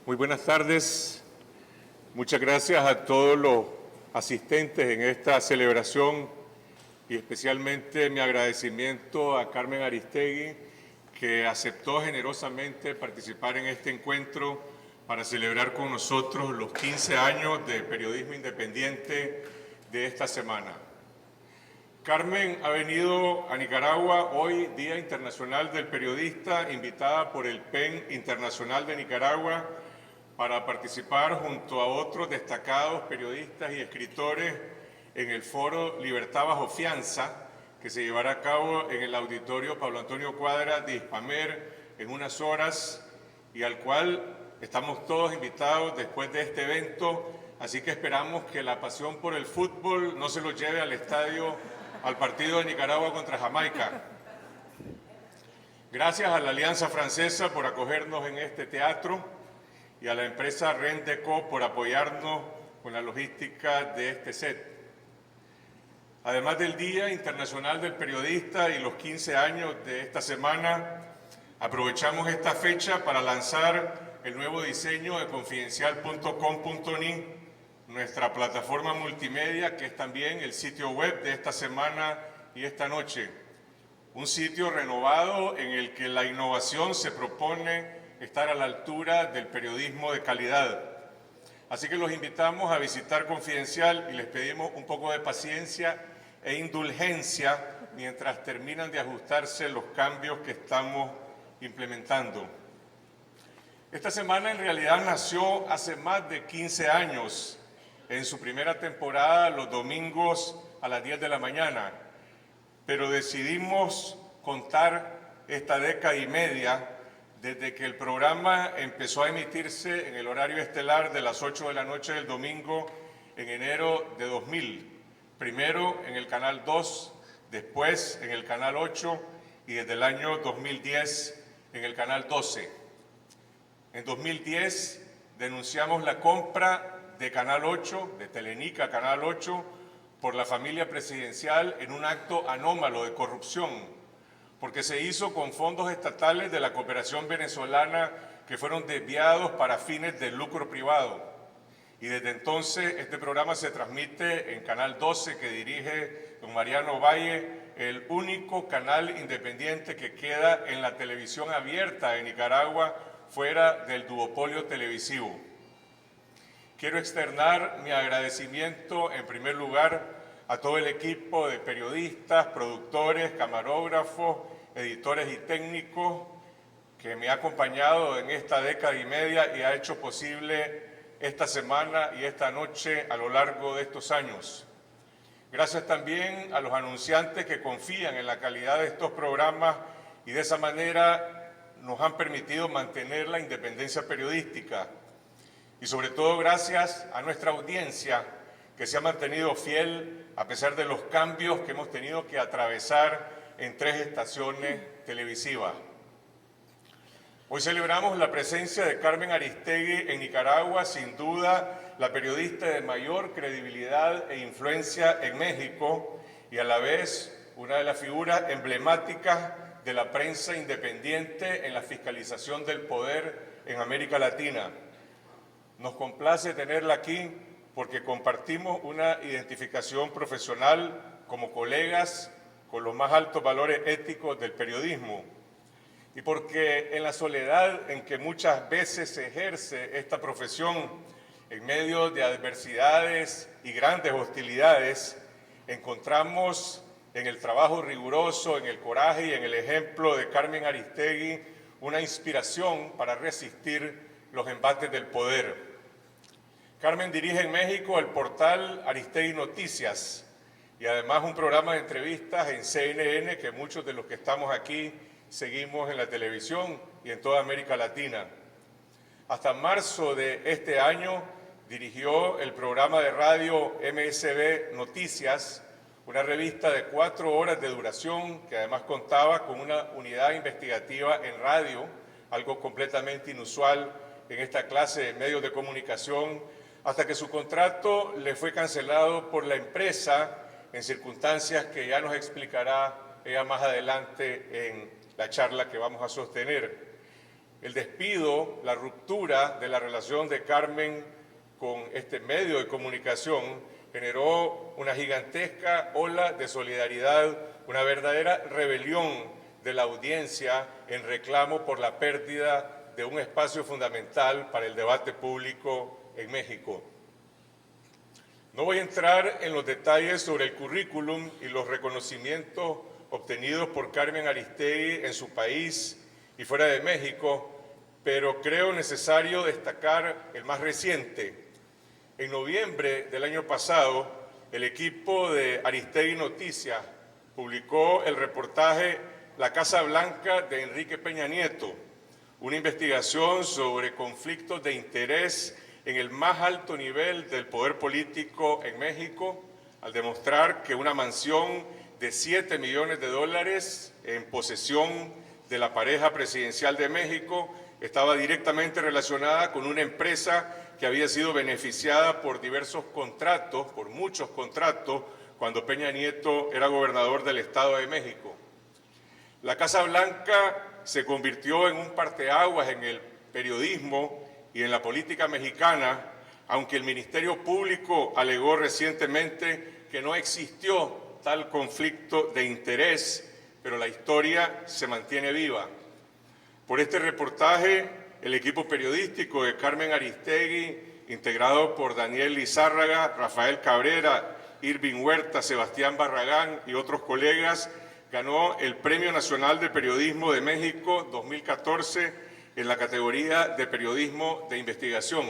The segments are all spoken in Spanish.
Muy buenas tardes. Muchas gracias a todos los asistentes en esta celebración y especialmente mi agradecimiento a Carmen Aristegui, que aceptó generosamente participar en este encuentro para celebrar con nosotros los 15 años de periodismo independiente de esta semana. Carmen ha venido a Nicaragua hoy, Día Internacional del Periodista, invitada por el PEN Internacional de Nicaragua para participar junto a otros destacados periodistas y escritores en el foro Libertad bajo fianza, que se llevará a cabo en el auditorio Pablo Antonio Cuadra de Hispamer en unas horas y al cual estamos todos invitados después de este evento, así que esperamos que la pasión por el fútbol no se lo lleve al estadio, al partido de Nicaragua contra Jamaica. Gracias a la Alianza Francesa por acogernos en este teatro y a la empresa Rendeco por apoyarnos con la logística de este set. Además del Día Internacional del Periodista y los 15 años de esta semana, aprovechamos esta fecha para lanzar el nuevo diseño de confidencial.com.ni, nuestra plataforma multimedia, que es también el sitio web de esta semana y esta noche. Un sitio renovado en el que la innovación se propone estar a la altura del periodismo de calidad. Así que los invitamos a visitar Confidencial y les pedimos un poco de paciencia e indulgencia mientras terminan de ajustarse los cambios que estamos implementando. Esta semana en realidad nació hace más de 15 años, en su primera temporada los domingos a las 10 de la mañana, pero decidimos contar esta década y media desde que el programa empezó a emitirse en el horario estelar de las 8 de la noche del domingo en enero de 2000, primero en el Canal 2, después en el Canal 8 y desde el año 2010 en el Canal 12. En 2010 denunciamos la compra de Canal 8, de Telenica Canal 8, por la familia presidencial en un acto anómalo de corrupción, porque se hizo con fondos estatales de la cooperación venezolana que fueron desviados para fines de lucro privado. Y desde entonces este programa se transmite en Canal 12 que dirige don Mariano Valle, el único canal independiente que queda en la televisión abierta de Nicaragua fuera del duopolio televisivo. Quiero externar mi agradecimiento en primer lugar a todo el equipo de periodistas, productores, camarógrafos, editores y técnicos que me ha acompañado en esta década y media y ha hecho posible esta semana y esta noche a lo largo de estos años. Gracias también a los anunciantes que confían en la calidad de estos programas y de esa manera nos han permitido mantener la independencia periodística. Y sobre todo gracias a nuestra audiencia que se ha mantenido fiel a pesar de los cambios que hemos tenido que atravesar en 3 estaciones televisivas. Hoy celebramos la presencia de Carmen Aristegui en Nicaragua, sin duda la periodista de mayor credibilidad e influencia en México y a la vez una de las figuras emblemáticas de la prensa independiente en la fiscalización del poder en América Latina. Nos complace tenerla aquí porque compartimos una identificación profesional como colegas con los más altos valores éticos del periodismo y porque en la soledad en que muchas veces se ejerce esta profesión en medio de adversidades y grandes hostilidades, encontramos en el trabajo riguroso, en el coraje y en el ejemplo de Carmen Aristegui una inspiración para resistir los embates del poder. Carmen dirige en México el portal Aristegui Noticias y además un programa de entrevistas en CNN que muchos de los que estamos aquí seguimos en la televisión y en toda América Latina. Hasta marzo de este año dirigió el programa de radio MSB Noticias, una revista de 4 horas de duración que además contaba con una unidad investigativa en radio, algo completamente inusual en esta clase de medios de comunicación, hasta que su contrato le fue cancelado por la empresa en circunstancias que ya nos explicará ella más adelante en la charla que vamos a sostener. El despido, la ruptura de la relación de Carmen con este medio de comunicación generó una gigantesca ola de solidaridad, una verdadera rebelión de la audiencia en reclamo por la pérdida de un espacio fundamental para el debate público en México. No voy a entrar en los detalles sobre el currículum y los reconocimientos obtenidos por Carmen Aristegui en su país y fuera de México, pero creo necesario destacar el más reciente. En noviembre del año pasado, el equipo de Aristegui Noticias publicó el reportaje La Casa Blanca de Enrique Peña Nieto, una investigación sobre conflictos de interés en el más alto nivel del poder político en México, al demostrar que una mansión de $7 millones en posesión de la pareja presidencial de México estaba directamente relacionada con una empresa que había sido beneficiada por diversos contratos, por muchos contratos, cuando Peña Nieto era gobernador del Estado de México. La Casa Blanca se convirtió en un parteaguas en el periodismo y en la política mexicana, aunque el Ministerio Público alegó recientemente que no existió tal conflicto de interés, pero la historia se mantiene viva. Por este reportaje, el equipo periodístico de Carmen Aristegui, integrado por Daniel Lizárraga, Rafael Cabrera, Irving Huerta, Sebastián Barragán y otros colegas, ganó el Premio Nacional de Periodismo de México 2014 en la categoría de Periodismo de Investigación.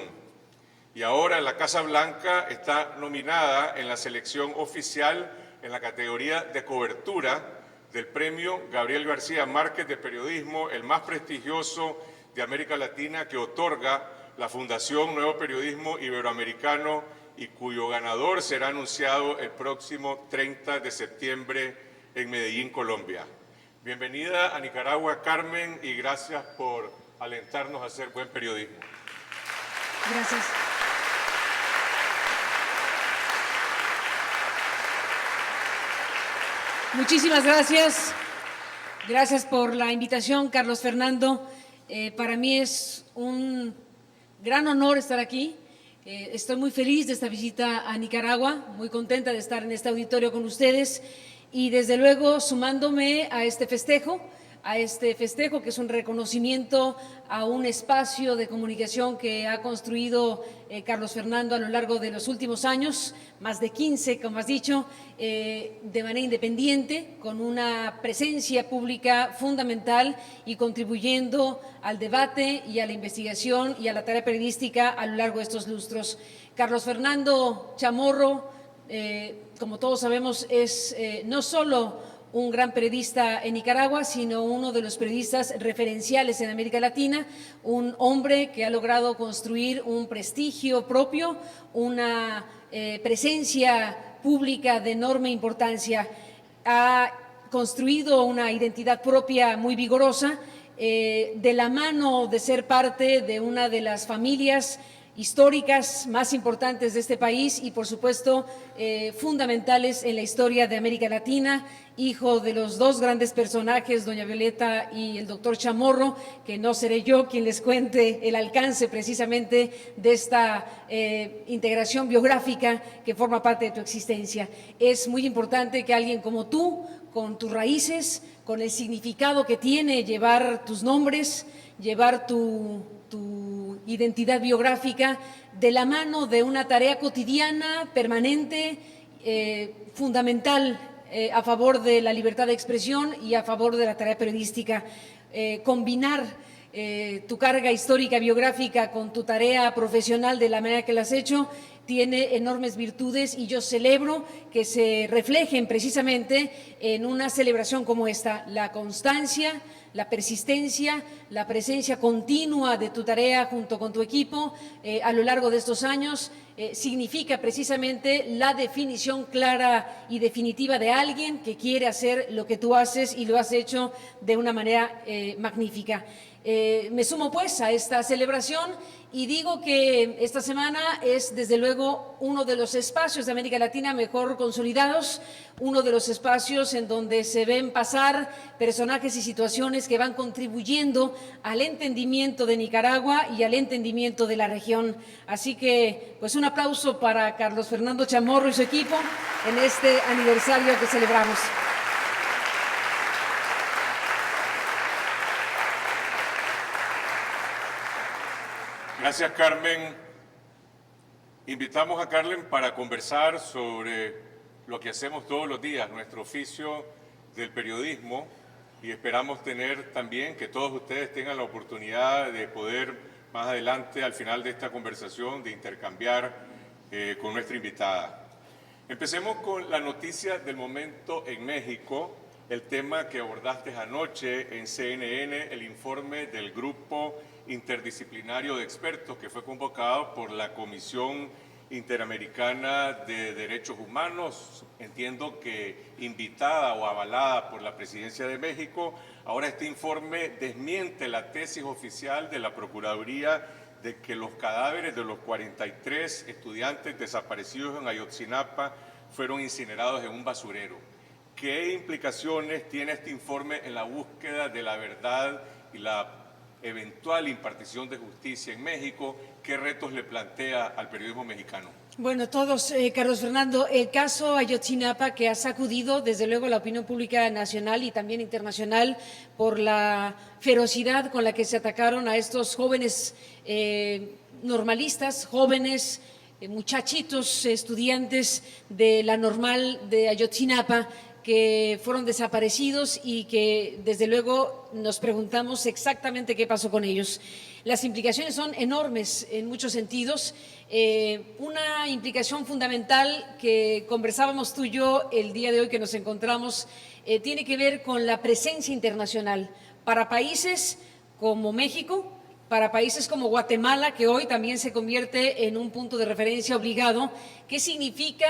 Y ahora la Casa Blanca está nominada en la selección oficial en la categoría de Cobertura del Premio Gabriel García Márquez de Periodismo, el más prestigioso de América Latina que otorga la Fundación Nuevo Periodismo Iberoamericano y cuyo ganador será anunciado el próximo 30 de septiembre en Medellín, Colombia. Bienvenida a Nicaragua, Carmen, y gracias por alentarnos a hacer buen periodismo. Gracias. Muchísimas gracias. Gracias por la invitación, Carlos Fernando. Para mí es un gran honor estar aquí. Estoy muy feliz de esta visita a Nicaragua, muy contenta de estar en este auditorio con ustedes y desde luego sumándome a este festejo que es un reconocimiento a un espacio de comunicación que ha construido Carlos Fernando a lo largo de los últimos años, más de 15, como has dicho, de manera independiente, con una presencia pública fundamental y contribuyendo al debate y a la investigación y a la tarea periodística a lo largo de estos lustros. Carlos Fernando Chamorro, como todos sabemos, es no solo un gran periodista en Nicaragua, sino uno de los periodistas referenciales en América Latina, un hombre que ha logrado construir un prestigio propio, una presencia pública de enorme importancia. Ha construido una identidad propia muy vigorosa, de la mano de ser parte de una de las familias históricas más importantes de este país y, por supuesto, fundamentales en la historia de América Latina, hijo de los dos grandes personajes, doña Violeta y el doctor Chamorro, que no seré yo quien les cuente el alcance precisamente de esta integración biográfica que forma parte de tu existencia. Es muy importante que alguien como tú, con tus raíces, con el significado que tiene llevar tus nombres, llevar tu identidad biográfica de la mano de una tarea cotidiana, permanente, fundamental a favor de la libertad de expresión y a favor de la tarea periodística. Combinar tu carga histórica biográfica con tu tarea profesional de la manera que la has hecho tiene enormes virtudes y yo celebro que se reflejen precisamente en una celebración como esta, la constancia, la persistencia, la presencia continua de tu tarea junto con tu equipo a lo largo de estos años significa precisamente la definición clara y definitiva de alguien que quiere hacer lo que tú haces y lo has hecho de una manera magnífica. Me sumo pues a esta celebración y digo que esta semana es desde luego uno de los espacios de América Latina mejor consolidados, uno de los espacios en donde se ven pasar personajes y situaciones que van contribuyendo al entendimiento de Nicaragua y al entendimiento de la región. Así que pues un aplauso para Carlos Fernando Chamorro y su equipo en este aniversario que celebramos. Gracias, Carmen. Invitamos a Carmen para conversar sobre lo que hacemos todos los días, nuestro oficio del periodismo, y esperamos tener también que todos ustedes tengan la oportunidad de poder más adelante, al final de esta conversación, de intercambiar con nuestra invitada. Empecemos con la noticia del momento en México, el tema que abordaste anoche en CNN, el informe del Grupo Interdisciplinario de Expertos que fue convocado por la Comisión Interamericana de Derechos Humanos, entiendo que invitada o avalada por la Presidencia de México. Ahora este informe desmiente la tesis oficial de la Procuraduría de que los cadáveres de los 43 estudiantes desaparecidos en Ayotzinapa fueron incinerados en un basurero. ¿Qué implicaciones tiene este informe en la búsqueda de la verdad y la eventual impartición de justicia en México? ¿Qué retos le plantea al periodismo mexicano? Bueno, todos, Carlos Fernando, el caso Ayotzinapa que ha sacudido desde luego la opinión pública nacional y también internacional por la ferocidad con la que se atacaron a estos jóvenes normalistas, jóvenes muchachitos, estudiantes de la Normal de Ayotzinapa, que fueron desaparecidos y que desde luego nos preguntamos exactamente qué pasó con ellos. Las implicaciones son enormes en muchos sentidos. Una implicación fundamental que conversábamos tú y yo el día de hoy que nos encontramos tiene que ver con la presencia internacional para países como México, para países como Guatemala, que hoy también se convierte en un punto de referencia obligado. ¿Qué significa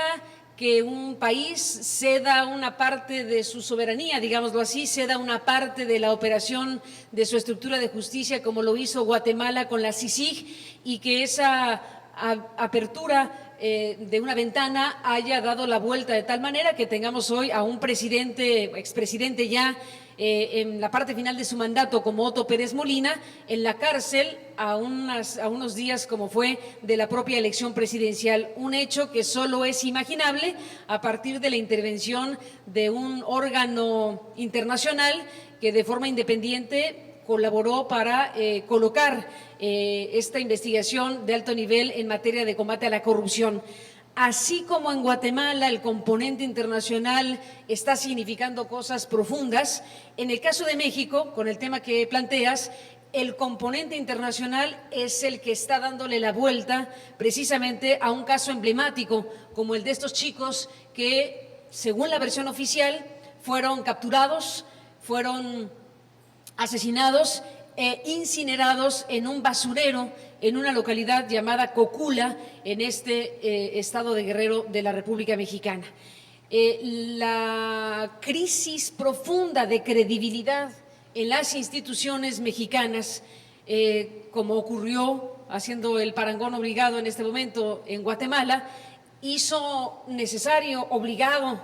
que un país ceda una parte de su soberanía, digámoslo así, ceda una parte de la operación de su estructura de justicia, como lo hizo Guatemala con la CICIG, y que esa apertura de una ventana haya dado la vuelta de tal manera que tengamos hoy a un presidente, expresidente ya, en la parte final de su mandato como Otto Pérez Molina, en la cárcel a unos días como fue de la propia elección presidencial, un hecho que solo es imaginable a partir de la intervención de un órgano internacional que de forma independiente colaboró para colocar esta investigación de alto nivel en materia de combate a la corrupción. Así como en Guatemala el componente internacional está significando cosas profundas, en el caso de México, con el tema que planteas, el componente internacional es el que está dándole la vuelta precisamente a un caso emblemático como el de estos chicos que, según la versión oficial, fueron capturados, fueron asesinados e incinerados en un basurero en una localidad llamada Cocula, en este estado de Guerrero de la República Mexicana. La crisis profunda de credibilidad en las instituciones mexicanas, como ocurrió haciendo el parangón obligado en este momento en Guatemala, hizo necesario, obligado,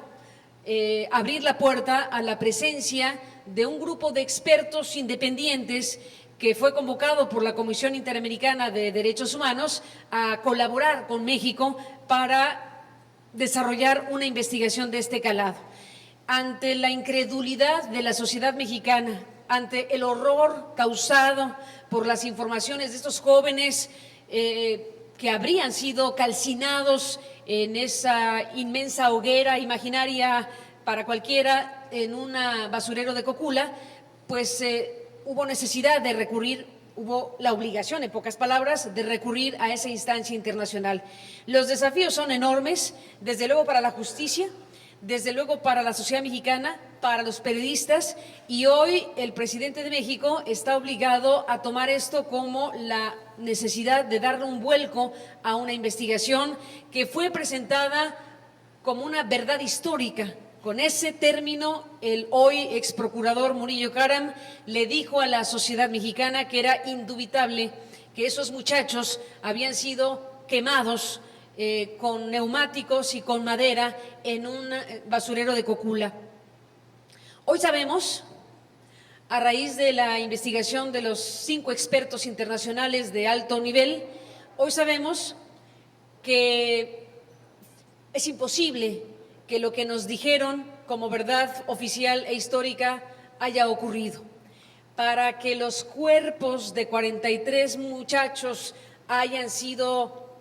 abrir la puerta a la presencia de un grupo de expertos independientes que fue convocado por la Comisión Interamericana de Derechos Humanos a colaborar con México para desarrollar una investigación de este calado. Ante la incredulidad de la sociedad mexicana, ante el horror causado por las informaciones de estos jóvenes que habrían sido calcinados en esa inmensa hoguera imaginaria para cualquiera en un basurero de Cocula, pues hubo necesidad de recurrir, hubo la obligación, en pocas palabras, de recurrir a esa instancia internacional. Los desafíos son enormes, desde luego para la justicia, desde luego para la sociedad mexicana, para los periodistas y hoy el presidente de México está obligado a tomar esto como la necesidad de darle un vuelco a una investigación que fue presentada como una verdad histórica. Con ese término, el hoy ex procurador Murillo Karam le dijo a la sociedad mexicana que era indubitable que esos muchachos habían sido quemados con neumáticos y con madera en un basurero de Cocula. Hoy sabemos, a raíz de la investigación de los 5 expertos internacionales de alto nivel, hoy sabemos que es imposible que lo que nos dijeron como verdad oficial e histórica haya ocurrido. Para que los cuerpos de 43 muchachos hayan sido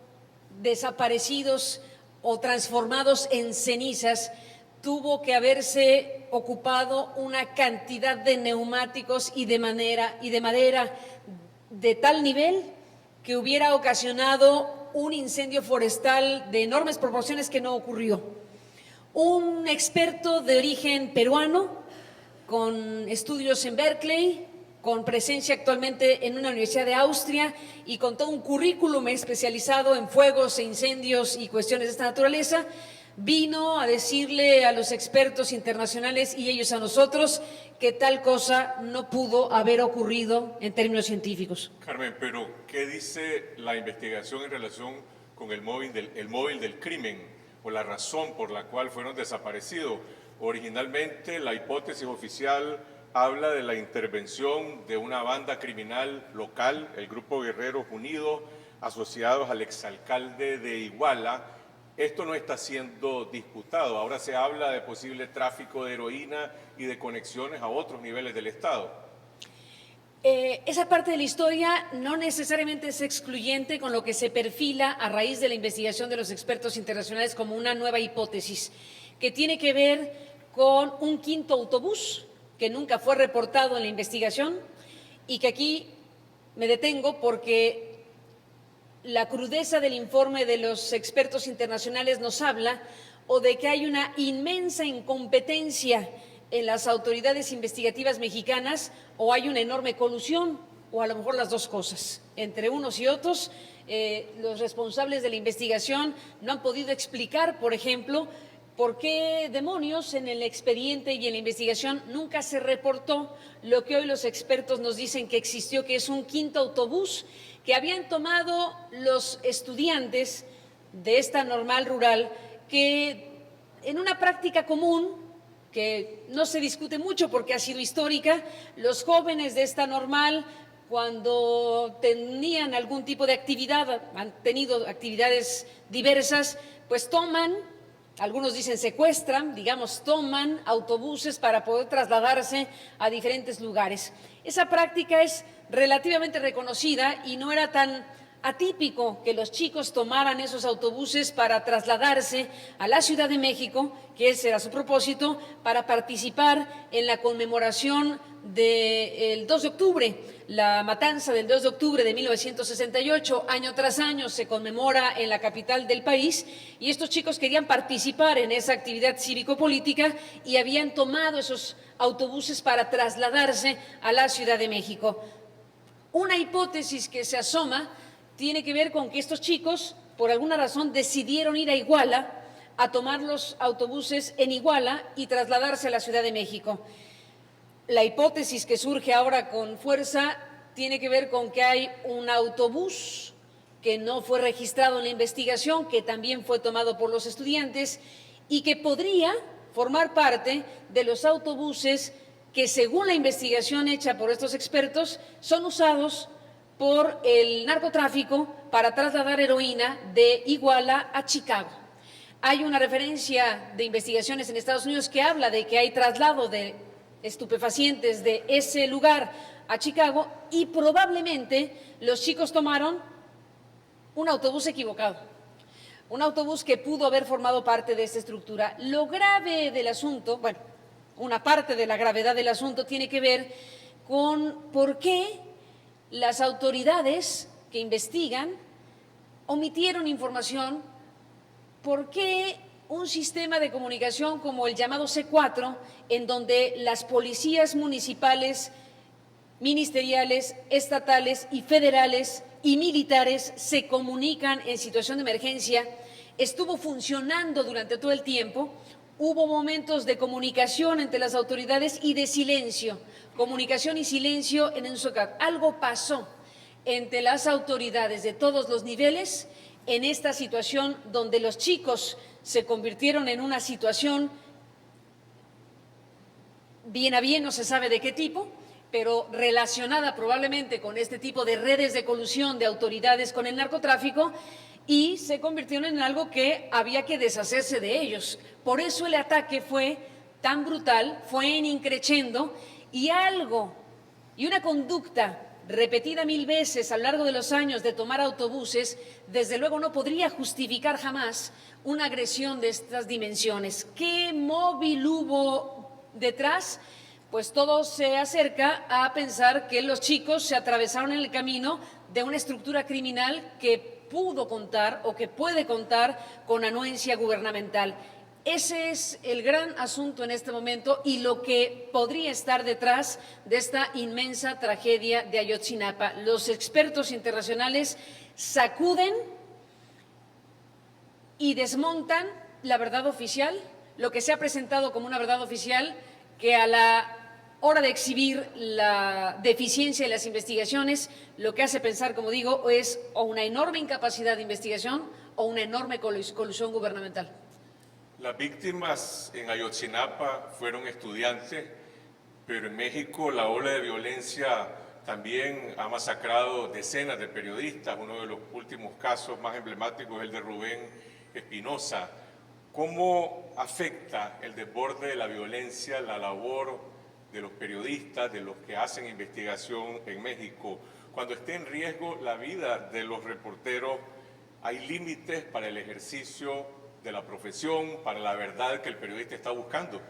desaparecidos o transformados en cenizas, tuvo que haberse ocupado una cantidad de neumáticos y de madera de tal nivel que hubiera ocasionado un incendio forestal de enormes proporciones que no ocurrió. Un experto de origen peruano, con estudios en Berkeley, con presencia actualmente en una universidad de Austria y con todo un currículum especializado en fuegos e incendios y cuestiones de esta naturaleza, vino a decirle a los expertos internacionales y ellos a nosotros que tal cosa no pudo haber ocurrido en términos científicos. Carmen, pero ¿qué dice la investigación en relación con el móvil del crimen o la razón por la cual fueron desaparecidos? Originalmente la hipótesis oficial habla de la intervención de una banda criminal local, el Grupo Guerreros Unidos, asociados al exalcalde de Iguala. Esto no está siendo disputado. Ahora se habla de posible tráfico de heroína y de conexiones a otros niveles del Estado. Esa parte de la historia no necesariamente es excluyente con lo que se perfila a raíz de la investigación de los expertos internacionales como una nueva hipótesis, que tiene que ver con un 5º autobús que nunca fue reportado en la investigación y que aquí me detengo porque la crudeza del informe de los expertos internacionales nos habla o de que hay una inmensa incompetencia en las autoridades investigativas mexicanas o hay una enorme colusión o a lo mejor las dos cosas. Entre unos y otros, los responsables de la investigación no han podido explicar, por ejemplo, ¿por qué demonios en el expediente y en la investigación nunca se reportó lo que hoy los expertos nos dicen que existió, que es un 5º autobús que habían tomado los estudiantes de esta normal rural que en una práctica común, que no se discute mucho porque ha sido histórica, los jóvenes de esta normal cuando tenían algún tipo de actividad, han tenido actividades diversas, pues toman, algunos dicen secuestran, digamos, toman autobuses para poder trasladarse a diferentes lugares. Esa práctica es relativamente reconocida y no era tan atípico que los chicos tomaran esos autobuses para trasladarse a la Ciudad de México, que ese era su propósito, para participar en la conmemoración del 2 de octubre, la matanza del 2 de octubre de 1968, año tras año se conmemora en la capital del país y estos chicos querían participar en esa actividad cívico-política y habían tomado esos autobuses para trasladarse a la Ciudad de México. Una hipótesis que se asoma tiene que ver con que estos chicos, por alguna razón, decidieron ir a Iguala a tomar los autobuses en Iguala y trasladarse a la Ciudad de México. La hipótesis que surge ahora con fuerza tiene que ver con que hay un autobús que no fue registrado en la investigación, que también fue tomado por los estudiantes y que podría formar parte de los autobuses que, según la investigación hecha por estos expertos, son usados por el narcotráfico para trasladar heroína de Iguala a Chicago. Hay una referencia de investigaciones en Estados Unidos que habla de que hay traslado de estupefacientes de ese lugar a Chicago y probablemente los chicos tomaron un autobús equivocado, un autobús que pudo haber formado parte de esta estructura. Lo grave del asunto, bueno, una parte de la gravedad del asunto tiene que ver con por qué las autoridades que investigan omitieron información, por qué un sistema de comunicación como el llamado C4, en donde las policías municipales, ministeriales, estatales y federales y militares se comunican en situación de emergencia, estuvo funcionando durante todo el tiempo. Hubo momentos de comunicación entre las autoridades y de silencio, comunicación y silencio en Ensocat. Algo pasó entre las autoridades de todos los niveles en esta situación donde los chicos se convirtieron en una situación bien a bien, no se sabe de qué tipo, pero relacionada probablemente con este tipo de redes de colusión de autoridades con el narcotráfico, y se convirtieron en algo que había que deshacerse de ellos. Por eso el ataque fue tan brutal, fue en increchendo, y una conducta repetida 1000 veces a lo largo de los años de tomar autobuses, desde luego no podría justificar jamás una agresión de estas dimensiones. ¿Qué móvil hubo detrás? Pues todo se acerca a pensar que los chicos se atravesaron en el camino de una estructura criminal que pudo contar o que puede contar con anuencia gubernamental. Ese es el gran asunto en este momento y lo que podría estar detrás de esta inmensa tragedia de Ayotzinapa. Los expertos internacionales sacuden y desmontan la verdad oficial, lo que se ha presentado como una verdad oficial, que a la hora de exhibir la deficiencia de las investigaciones, lo que hace pensar, como digo, es o una enorme incapacidad de investigación o una enorme colusión gubernamental. Las víctimas en Ayotzinapa fueron estudiantes, pero en México la ola de violencia también ha masacrado decenas de periodistas. Uno de los últimos casos más emblemáticos es el de Rubén Espinosa. ¿Cómo afecta el desborde de la violencia la labor de los periodistas, de los que hacen investigación en México? Cuando esté en riesgo la vida de los reporteros, ¿hay límites para el ejercicio de la profesión, para la verdad que el periodista está buscando?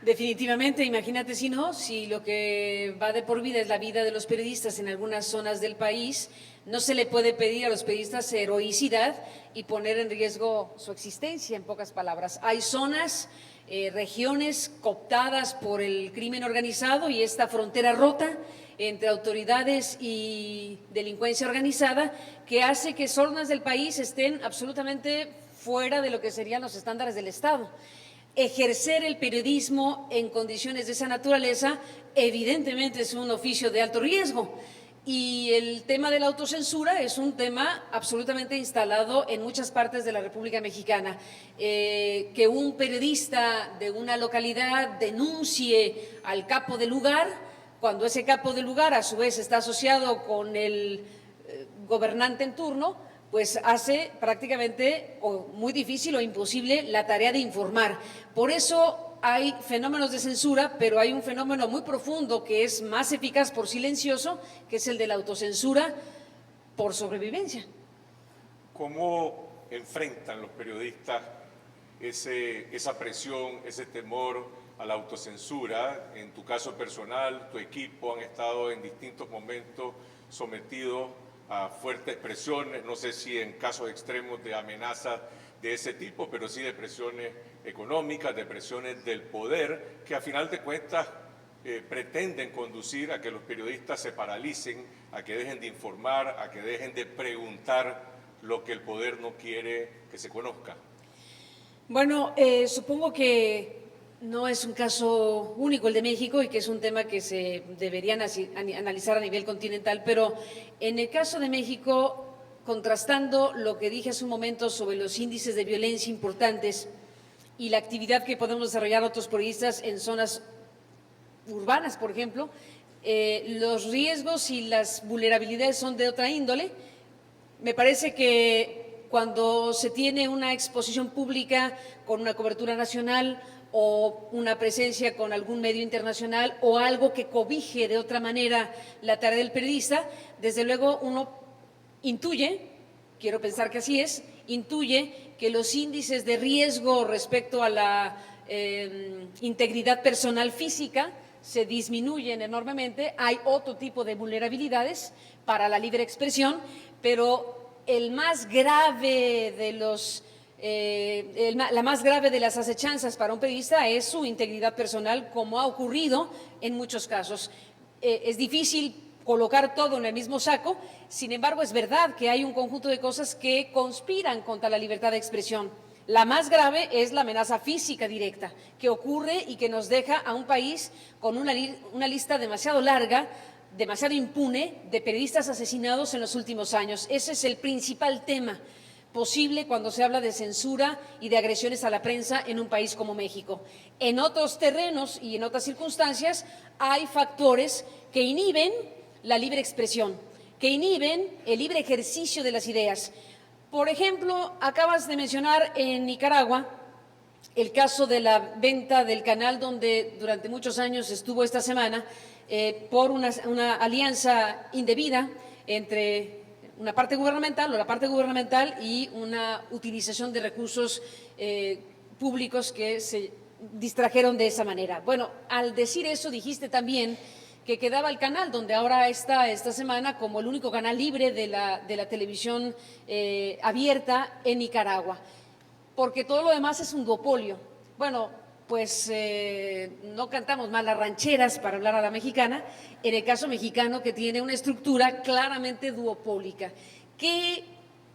Definitivamente, imagínate si no, si lo que va de por vida es la vida de los periodistas en algunas zonas del país, no se le puede pedir a los periodistas heroicidad y poner en riesgo su existencia, en pocas palabras. Hay zonas, regiones cooptadas por el crimen organizado y esta frontera rota entre autoridades y delincuencia organizada que hace que zonas del país estén absolutamente fuera de lo que serían los estándares del Estado. Ejercer el periodismo en condiciones de esa naturaleza evidentemente es un oficio de alto riesgo y el tema de la autocensura es un tema absolutamente instalado en muchas partes de la República Mexicana. Que un periodista de una localidad denuncie al capo del lugar, cuando ese capo del lugar a su vez está asociado con el gobernante en turno, pues hace prácticamente o muy difícil o imposible la tarea de informar. Por eso hay fenómenos de censura, pero hay un fenómeno muy profundo que es más eficaz por silencioso, que es el de la autocensura por sobrevivencia. ¿Cómo enfrentan los periodistas esa presión, ese temor a la autocensura? En tu caso personal, tu equipo han estado en distintos momentos sometidos a fuertes presiones, no sé si en casos extremos de amenazas de ese tipo, pero sí de presiones económicas, de presiones del poder, que a final de cuentas pretenden conducir a que los periodistas se paralicen, a que dejen de informar, a que dejen de preguntar lo que el poder no quiere que se conozca. Bueno, supongo que no es un caso único el de México y que es un tema que se debería analizar a nivel continental, pero en el caso de México, contrastando lo que dije hace un momento sobre los índices de violencia importantes y la actividad que podemos desarrollar otros periodistas en zonas urbanas, por ejemplo, los riesgos y las vulnerabilidades son de otra índole. Me parece que cuando se tiene una exposición pública con una cobertura nacional o una presencia con algún medio internacional o algo que cobije de otra manera la tarea del periodista, desde luego uno intuye, quiero pensar que así es, intuye que los índices de riesgo respecto a la integridad personal física se disminuyen enormemente, hay otro tipo de vulnerabilidades para la libre expresión, pero el más grave de los la más grave de las acechanzas para un periodista es su integridad personal, como ha ocurrido en muchos casos. Es difícil colocar todo en el mismo saco, sin embargo, es verdad que hay un conjunto de cosas que conspiran contra la libertad de expresión. La más grave es la amenaza física directa que ocurre y que nos deja a un país con una lista demasiado larga, demasiado impune de periodistas asesinados en los últimos años. Ese es el principal tema posible cuando se habla de censura y de agresiones a la prensa en un país como México. En otros terrenos y en otras circunstancias hay factores que inhiben la libre expresión, que inhiben el libre ejercicio de las ideas. Por ejemplo, acabas de mencionar en Nicaragua el caso de la venta del canal, donde durante muchos años estuvo esta semana por una alianza indebida entre una parte gubernamental o la parte gubernamental y una utilización de recursos públicos que se distrajeron de esa manera. Bueno, al decir eso dijiste también que quedaba el canal, donde ahora está esta semana como el único canal libre de la televisión abierta en Nicaragua, porque todo lo demás es un duopolio. Bueno, pues no cantamos mal las rancheras para hablar a la mexicana, en el caso mexicano que tiene una estructura claramente duopólica. ¿Qué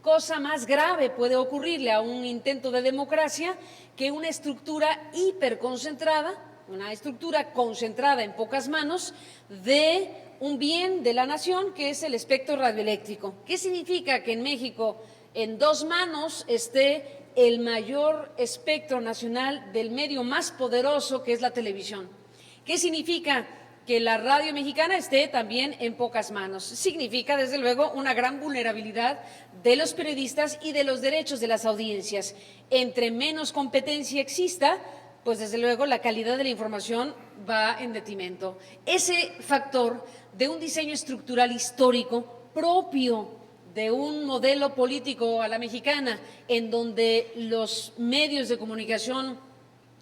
cosa más grave puede ocurrirle a un intento de democracia que una estructura hiperconcentrada, una estructura concentrada en pocas manos de un bien de la nación que es el espectro radioeléctrico? ¿Qué significa que en México en dos manos esté el mayor espectro nacional del medio más poderoso que es la televisión? ¿Qué significa que la radio mexicana esté también en pocas manos? Significa, desde luego, una gran vulnerabilidad de los periodistas y de los derechos de las audiencias. Entre menos competencia exista, pues desde luego la calidad de la información va en detrimento. Ese factor de un diseño estructural histórico propio de un modelo político a la mexicana, en donde los medios de comunicación,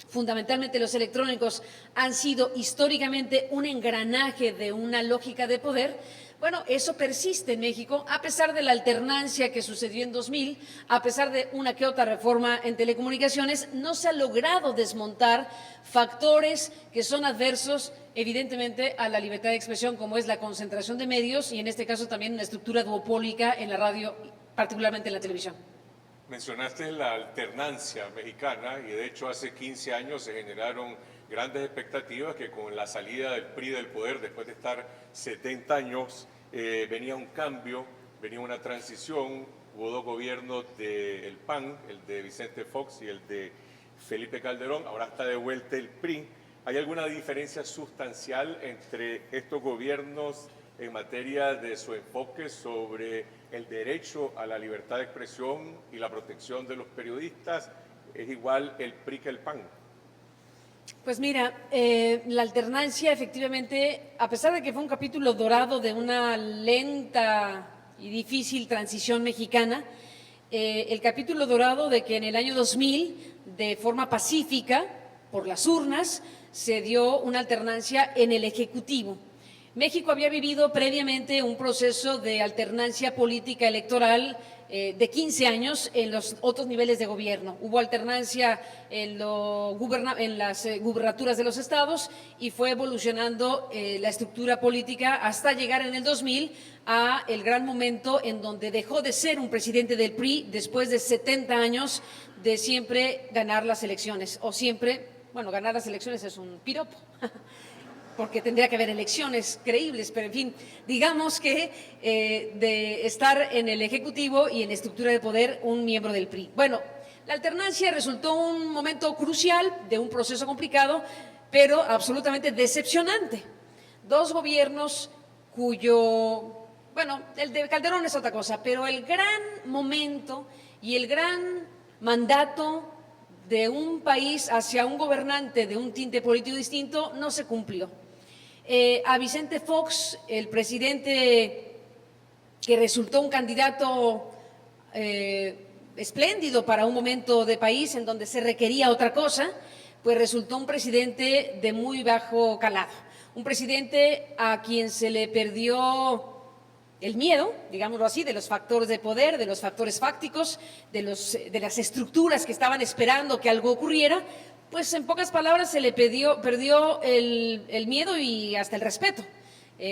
fundamentalmente los electrónicos, han sido históricamente un engranaje de una lógica de poder. Bueno, eso persiste en México, a pesar de la alternancia que sucedió en 2000, a pesar de una que otra reforma en telecomunicaciones, no se ha logrado desmontar factores que son adversos evidentemente a la libertad de expresión, como es la concentración de medios y en este caso también una estructura duopólica en la radio, particularmente en la televisión. Mencionaste la alternancia mexicana y de hecho hace 15 años se generaron grandes expectativas que con la salida del PRI del poder, después de estar 70 años, venía un cambio, venía una transición. Hubo dos gobiernos del PAN, el de Vicente Fox y el de Felipe Calderón, ahora está de vuelta el PRI. ¿Hay alguna diferencia sustancial entre estos gobiernos en materia de su enfoque sobre el derecho a la libertad de expresión y la protección de los periodistas? ¿Es igual el PRI que el PAN? Pues mira, la alternancia efectivamente, a pesar de que fue un capítulo dorado de una lenta y difícil transición mexicana, el capítulo dorado de que en el año 2000, de forma pacífica, por las urnas, se dio una alternancia en el Ejecutivo. México había vivido previamente un proceso de alternancia política electoral de 15 años en los otros niveles de gobierno. Hubo alternancia en las gubernaturas de los estados y fue evolucionando la estructura política hasta llegar en el 2000 a el gran momento en donde dejó de ser un presidente del PRI después de 70 años de siempre ganar las elecciones o siempre, bueno, ganar las elecciones es un piropo. Porque tendría que haber elecciones creíbles, pero en fin, digamos que de estar en el Ejecutivo y en la estructura de poder un miembro del PRI. Bueno, la alternancia resultó un momento crucial de un proceso complicado, pero absolutamente decepcionante. Dos gobiernos cuyo, bueno, el de Calderón es otra cosa, pero el gran momento y el gran mandato de un país hacia un gobernante de un tinte político distinto no se cumplió. A Vicente Fox, el presidente que resultó un candidato espléndido para un momento de país en donde se requería otra cosa, pues resultó un presidente de muy bajo calado, un presidente a quien se le perdió el miedo, digámoslo así, de los factores de poder, de los factores fácticos, de las estructuras que estaban esperando que algo ocurriera, pues en pocas palabras se le perdió el miedo y hasta el respeto.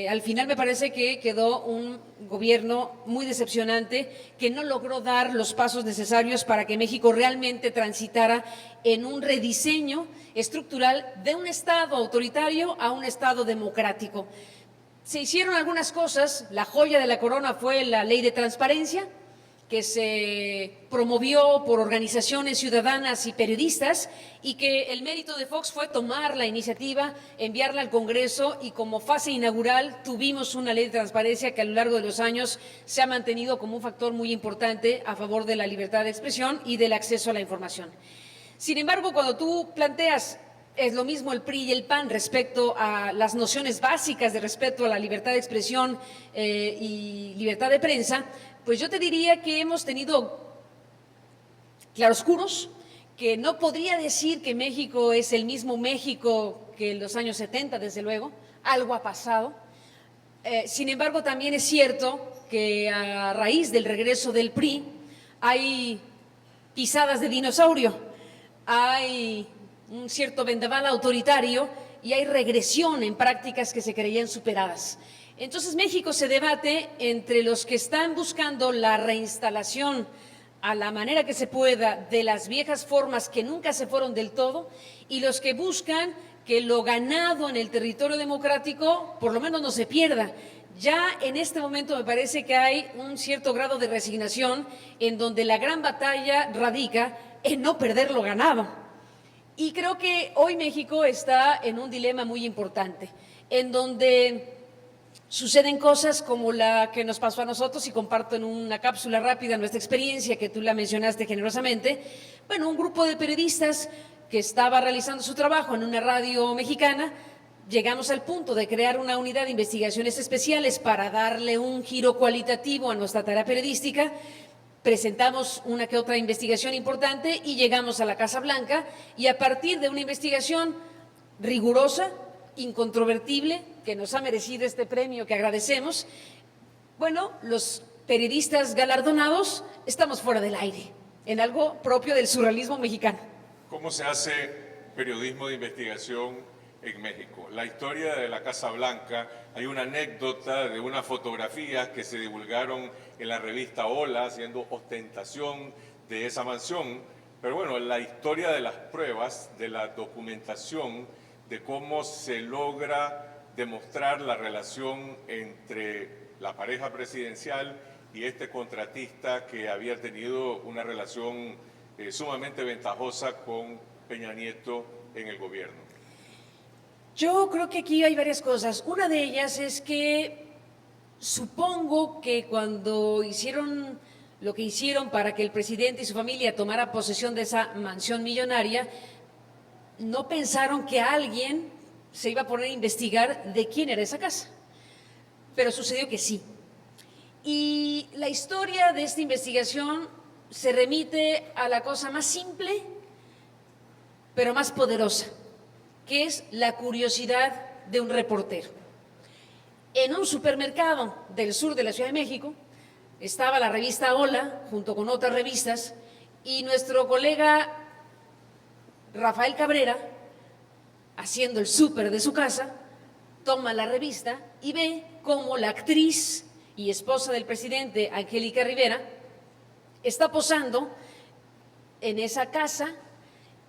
Al final me parece que quedó un gobierno muy decepcionante que no logró dar los pasos necesarios para que México realmente transitara en un rediseño estructural de un Estado autoritario a un Estado democrático. Se hicieron algunas cosas, la joya de la corona fue la ley de transparencia, que se promovió por organizaciones ciudadanas y periodistas y que el mérito de Fox fue tomar la iniciativa, enviarla al Congreso y como fase inaugural tuvimos una ley de transparencia que a lo largo de los años se ha mantenido como un factor muy importante a favor de la libertad de expresión y del acceso a la información. Sin embargo, cuando tú planteas es lo mismo el PRI y el PAN respecto a las nociones básicas de respeto a la libertad de expresión y libertad de prensa, pues yo te diría que hemos tenido claroscuros, que no podría decir que México es el mismo México que en los años 70, desde luego, algo ha pasado. Sin embargo, también es cierto que a raíz del regreso del PRI hay pisadas de dinosaurio, hay un cierto vendaval autoritario y hay regresión en prácticas que se creían superadas. Entonces México se debate entre los que están buscando la reinstalación a la manera que se pueda de las viejas formas que nunca se fueron del todo y los que buscan que lo ganado en el territorio democrático por lo menos no se pierda. Ya en este momento me parece que hay un cierto grado de resignación en donde la gran batalla radica en no perder lo ganado. Y creo que hoy México está en un dilema muy importante, en donde suceden cosas como la que nos pasó a nosotros, y comparto en una cápsula rápida nuestra experiencia, que tú la mencionaste generosamente. Bueno, un grupo de periodistas que estaba realizando su trabajo en una radio mexicana, llegamos al punto de crear una unidad de investigaciones especiales para darle un giro cualitativo a nuestra tarea periodística. Presentamos una que otra investigación importante y llegamos a la Casa Blanca y a partir de una investigación rigurosa, incontrovertible, que nos ha merecido este premio que agradecemos, bueno, los periodistas galardonados estamos fuera del aire, en algo propio del surrealismo mexicano. ¿Cómo se hace periodismo de investigación en México? La historia de la Casa Blanca, hay una anécdota de unas fotografías que se divulgaron en la revista Hola, haciendo ostentación de esa mansión, pero bueno, la historia de las pruebas, de la documentación, de cómo se logra demostrar la relación entre la pareja presidencial y este contratista que había tenido una relación sumamente ventajosa con Peña Nieto en el gobierno. Yo creo que aquí hay varias cosas. Una de ellas es que supongo que cuando hicieron lo que hicieron para que el presidente y su familia tomara posesión de esa mansión millonaria, no pensaron que alguien se iba a poner a investigar de quién era esa casa, pero sucedió que sí. Y la historia de esta investigación se remite a la cosa más simple, pero más poderosa, que es la curiosidad de un reportero. En un supermercado del sur de la Ciudad de México estaba la revista Hola, junto con otras revistas, y nuestro colega Rafael Cabrera, haciendo el súper de su casa, toma la revista y ve cómo la actriz y esposa del presidente, Angélica Rivera, está posando en esa casa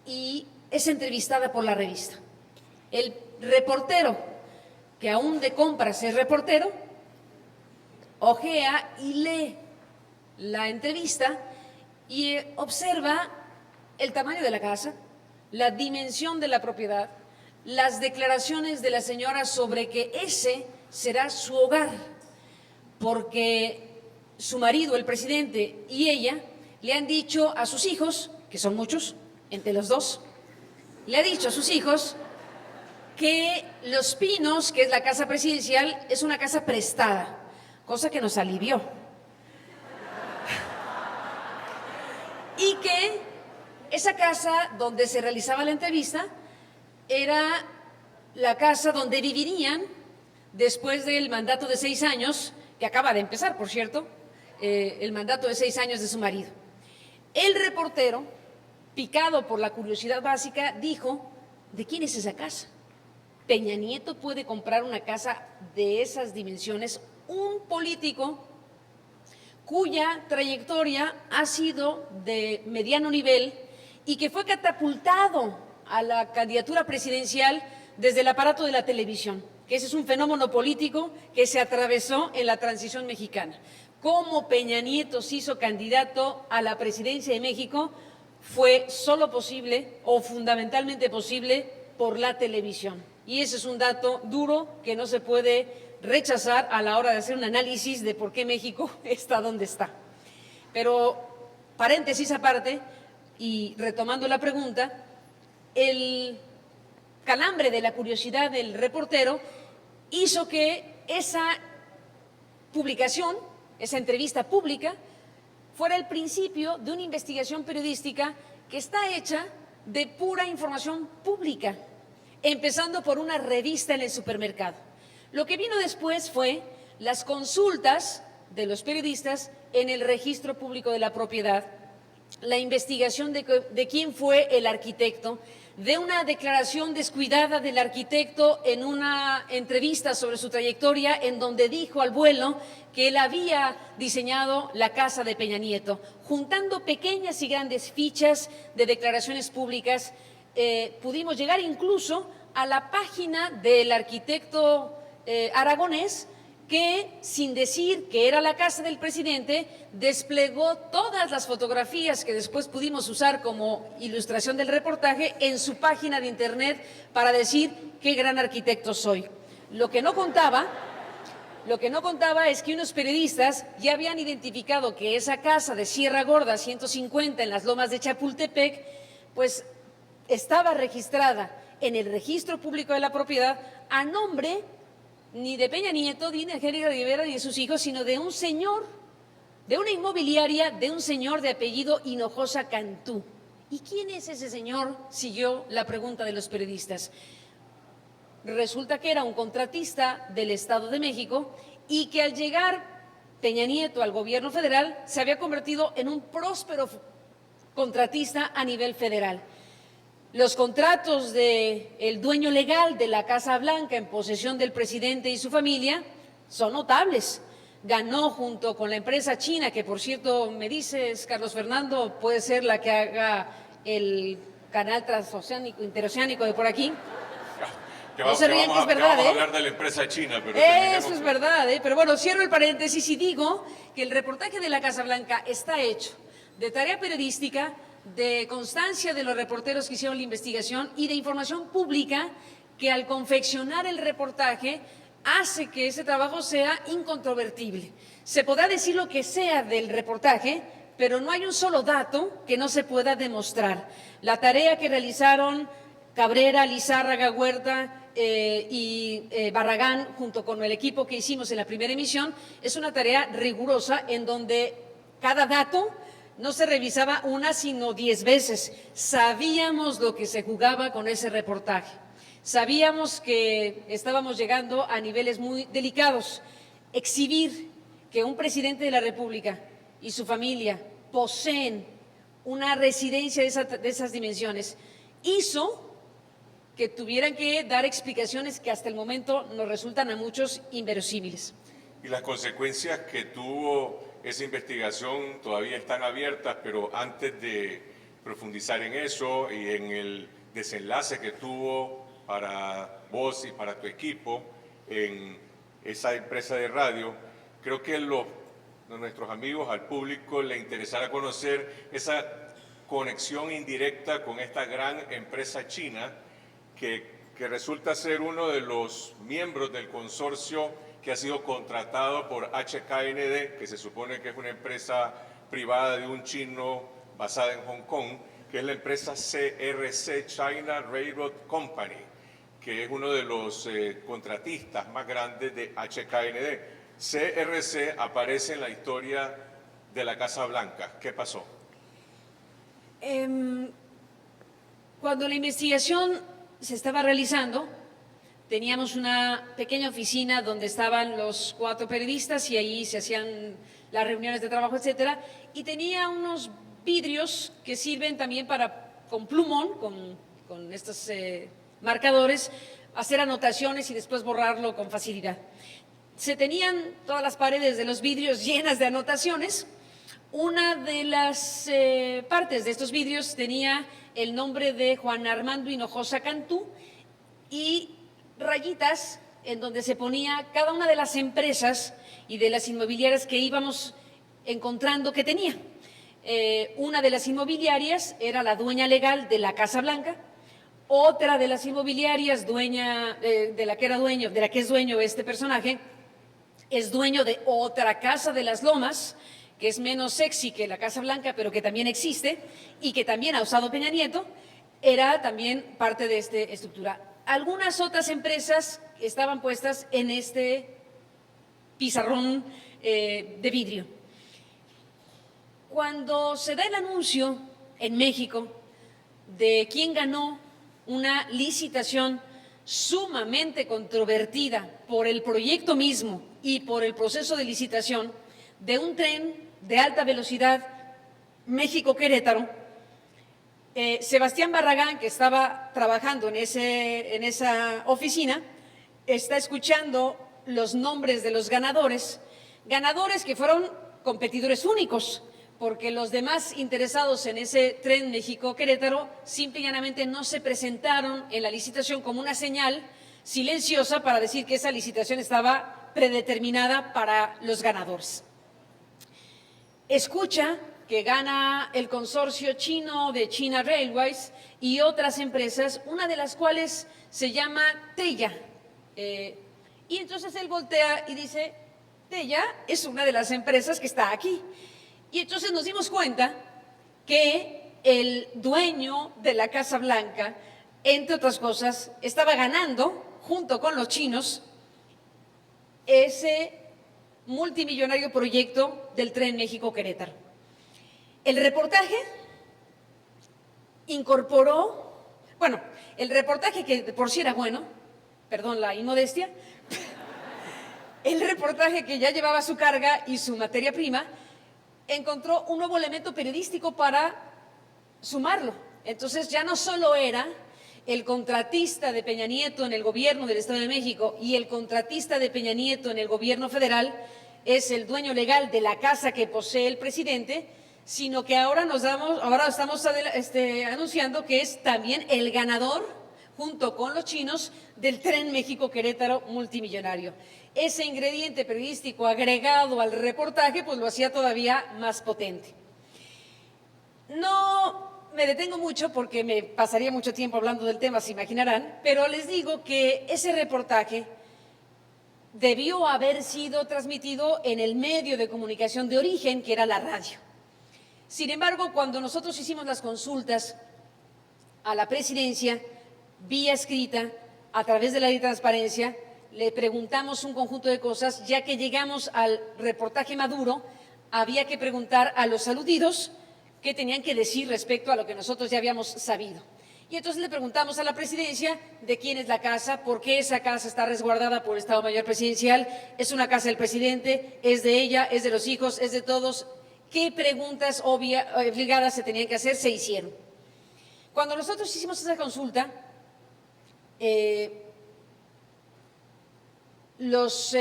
y es entrevistada por la revista. El reportero, que aún de compras es reportero, ojea y lee la entrevista y observa el tamaño de la casa, la dimensión de la propiedad, las declaraciones de la señora sobre que ese será su hogar, porque su marido, el presidente, y ella le han dicho a sus hijos, que son muchos, entre los dos, le ha dicho a sus hijos que Los Pinos, que es la casa presidencial, es una casa prestada, cosa que nos alivió. Y que esa casa donde se realizaba la entrevista era la casa donde vivirían después del mandato de 6 años que acaba de empezar, por cierto, el mandato de 6 años de su marido. El reportero, picado por la curiosidad básica, dijo: ¿de quién es esa casa? ¿Peña Nieto puede comprar una casa de esas dimensiones? Un político cuya trayectoria ha sido de mediano nivel y que fue catapultado a la candidatura presidencial desde el aparato de la televisión, que ese es un fenómeno político que se atravesó en la transición mexicana. Cómo Peña Nieto se hizo candidato a la presidencia de México fue solo posible o fundamentalmente posible por la televisión. Y ese es un dato duro que no se puede rechazar a la hora de hacer un análisis de por qué México está donde está. Pero, paréntesis aparte, y retomando la pregunta, el calambre de la curiosidad del reportero hizo que esa publicación, esa entrevista pública, fuera el principio de una investigación periodística que está hecha de pura información pública, empezando por una revista en el supermercado. Lo que vino después fue las consultas de los periodistas en el registro público de la propiedad, la investigación de quién fue el arquitecto, de una declaración descuidada del arquitecto en una entrevista sobre su trayectoria, en donde dijo al vuelo que él había diseñado la casa de Peña Nieto, juntando pequeñas y grandes fichas de declaraciones públicas. Pudimos llegar incluso a la página del arquitecto aragonés, que, sin decir que era la casa del presidente, desplegó todas las fotografías que después pudimos usar como ilustración del reportaje en su página de internet para decir qué gran arquitecto soy. Lo que no contaba es que unos periodistas ya habían identificado que esa casa de Sierra Gorda 150 en las lomas de Chapultepec, pues estaba registrada en el registro público de la propiedad a nombre ni de Peña Nieto, ni de Angélica Rivera, ni de sus hijos, sino de un señor, de una inmobiliaria, de un señor de apellido Hinojosa Cantú. ¿Y quién es ese señor? Siguió la pregunta de los periodistas. Resulta que era un contratista del Estado de México y que al llegar Peña Nieto al gobierno federal se había convertido en un próspero contratista a nivel federal. Los contratos del dueño legal de la Casa Blanca en posesión del presidente y su familia son notables. Ganó junto con la empresa china, que por cierto, me dices, Carlos Fernando, puede ser la que haga el canal transoceánico, interoceánico de por aquí. No se ríen, que es verdad, vamos a hablar de la empresa china. Pero eso es verdad, pero bueno, cierro el paréntesis y digo que el reportaje de la Casa Blanca está hecho de tarea periodística, de constancia de los reporteros que hicieron la investigación y de información pública que al confeccionar el reportaje hace que ese trabajo sea incontrovertible. Se podrá decir lo que sea del reportaje, pero no hay un solo dato que no se pueda demostrar. La tarea que realizaron Cabrera, Lizárraga, Huerta y Barragán, junto con el equipo que hicimos en la primera emisión, es una tarea rigurosa en donde cada dato no se revisaba una, sino 10 veces. Sabíamos lo que se jugaba con ese reportaje. Sabíamos que estábamos llegando a niveles muy delicados. Exhibir que un presidente de la República y su familia poseen una residencia de esas dimensiones hizo que tuvieran que dar explicaciones que hasta el momento nos resultan a muchos inverosímiles. Y las consecuencias que tuvo esa investigación todavía están abiertas, pero antes de profundizar en eso y en el desenlace que tuvo para vos y para tu equipo en esa empresa de radio, creo que nuestros amigos, al público, le interesará conocer esa conexión indirecta con esta gran empresa china que resulta ser uno de los miembros del consorcio que ha sido contratado por HKND, que se supone que es una empresa privada de un chino basada en Hong Kong, que es la empresa CRC, China Railroad Company, que es uno de los contratistas más grandes de HKND. CRC aparece en la historia de la Casa Blanca. ¿Qué pasó? Cuando la investigación se estaba realizando, teníamos una pequeña oficina donde estaban los 4 periodistas y ahí se hacían las reuniones de trabajo, etcétera, y tenía unos vidrios que sirven también para, con plumón, con estos marcadores, hacer anotaciones y después borrarlo con facilidad. Se tenían todas las paredes de los vidrios llenas de anotaciones. Una de las partes de estos vidrios tenía el nombre de Juan Armando Hinojosa Cantú y rayitas en donde se ponía cada una de las empresas y de las inmobiliarias que íbamos encontrando que tenía. Una de las inmobiliarias era la dueña legal de la Casa Blanca, otra de las inmobiliarias dueña de la que es dueño este personaje, es dueño de otra casa de las Lomas, que es menos sexy que la Casa Blanca, pero que también existe y que también ha usado Peña Nieto, era también parte de esta estructura. Algunas otras empresas estaban puestas en este pizarrón de vidrio. Cuando se da el anuncio en México de quién ganó una licitación sumamente controvertida por el proyecto mismo y por el proceso de licitación de un tren de alta velocidad México-Querétaro, Sebastián Barragán, que estaba trabajando en esa oficina, está escuchando los nombres de los ganadores que fueron competidores únicos, porque los demás interesados en ese tren México-Querétaro simple y llanamente no se presentaron en la licitación como una señal silenciosa para decir que esa licitación estaba predeterminada para los ganadores. Escucha que gana el consorcio chino de China Railways y otras empresas, una de las cuales se llama Teya. Y entonces él voltea y dice, Teya es una de las empresas que está aquí. Y entonces nos dimos cuenta que el dueño de la Casa Blanca, entre otras cosas, estaba ganando, junto con los chinos, ese multimillonario proyecto del tren México-Querétaro. El reportaje incorporó, bueno, el reportaje que por sí era bueno, perdón la inmodestia, el reportaje que ya llevaba su carga y su materia prima, encontró un nuevo elemento periodístico para sumarlo. Entonces ya no solo era el contratista de Peña Nieto en el gobierno del Estado de México y el contratista de Peña Nieto en el gobierno federal es el dueño legal de la casa que posee el presidente, sino que ahora estamos anunciando que es también el ganador, junto con los chinos, del tren México-Querétaro multimillonario. Ese ingrediente periodístico agregado al reportaje, pues lo hacía todavía más potente. No me detengo mucho porque me pasaría mucho tiempo hablando del tema, se imaginarán, pero les digo que ese reportaje debió haber sido transmitido en el medio de comunicación de origen, que era la radio. Sin embargo, cuando nosotros hicimos las consultas a la presidencia, vía escrita, a través de la ley de transparencia, le preguntamos un conjunto de cosas, ya que llegamos al reportaje maduro, había que preguntar a los aludidos qué tenían que decir respecto a lo que nosotros ya habíamos sabido. Y entonces le preguntamos a la presidencia de quién es la casa, por qué esa casa está resguardada por el Estado Mayor Presidencial, es una casa del presidente, es de ella, es de los hijos, es de todos. ¿Qué preguntas obligadas se tenían que hacer? Se hicieron. Cuando nosotros hicimos esa consulta, los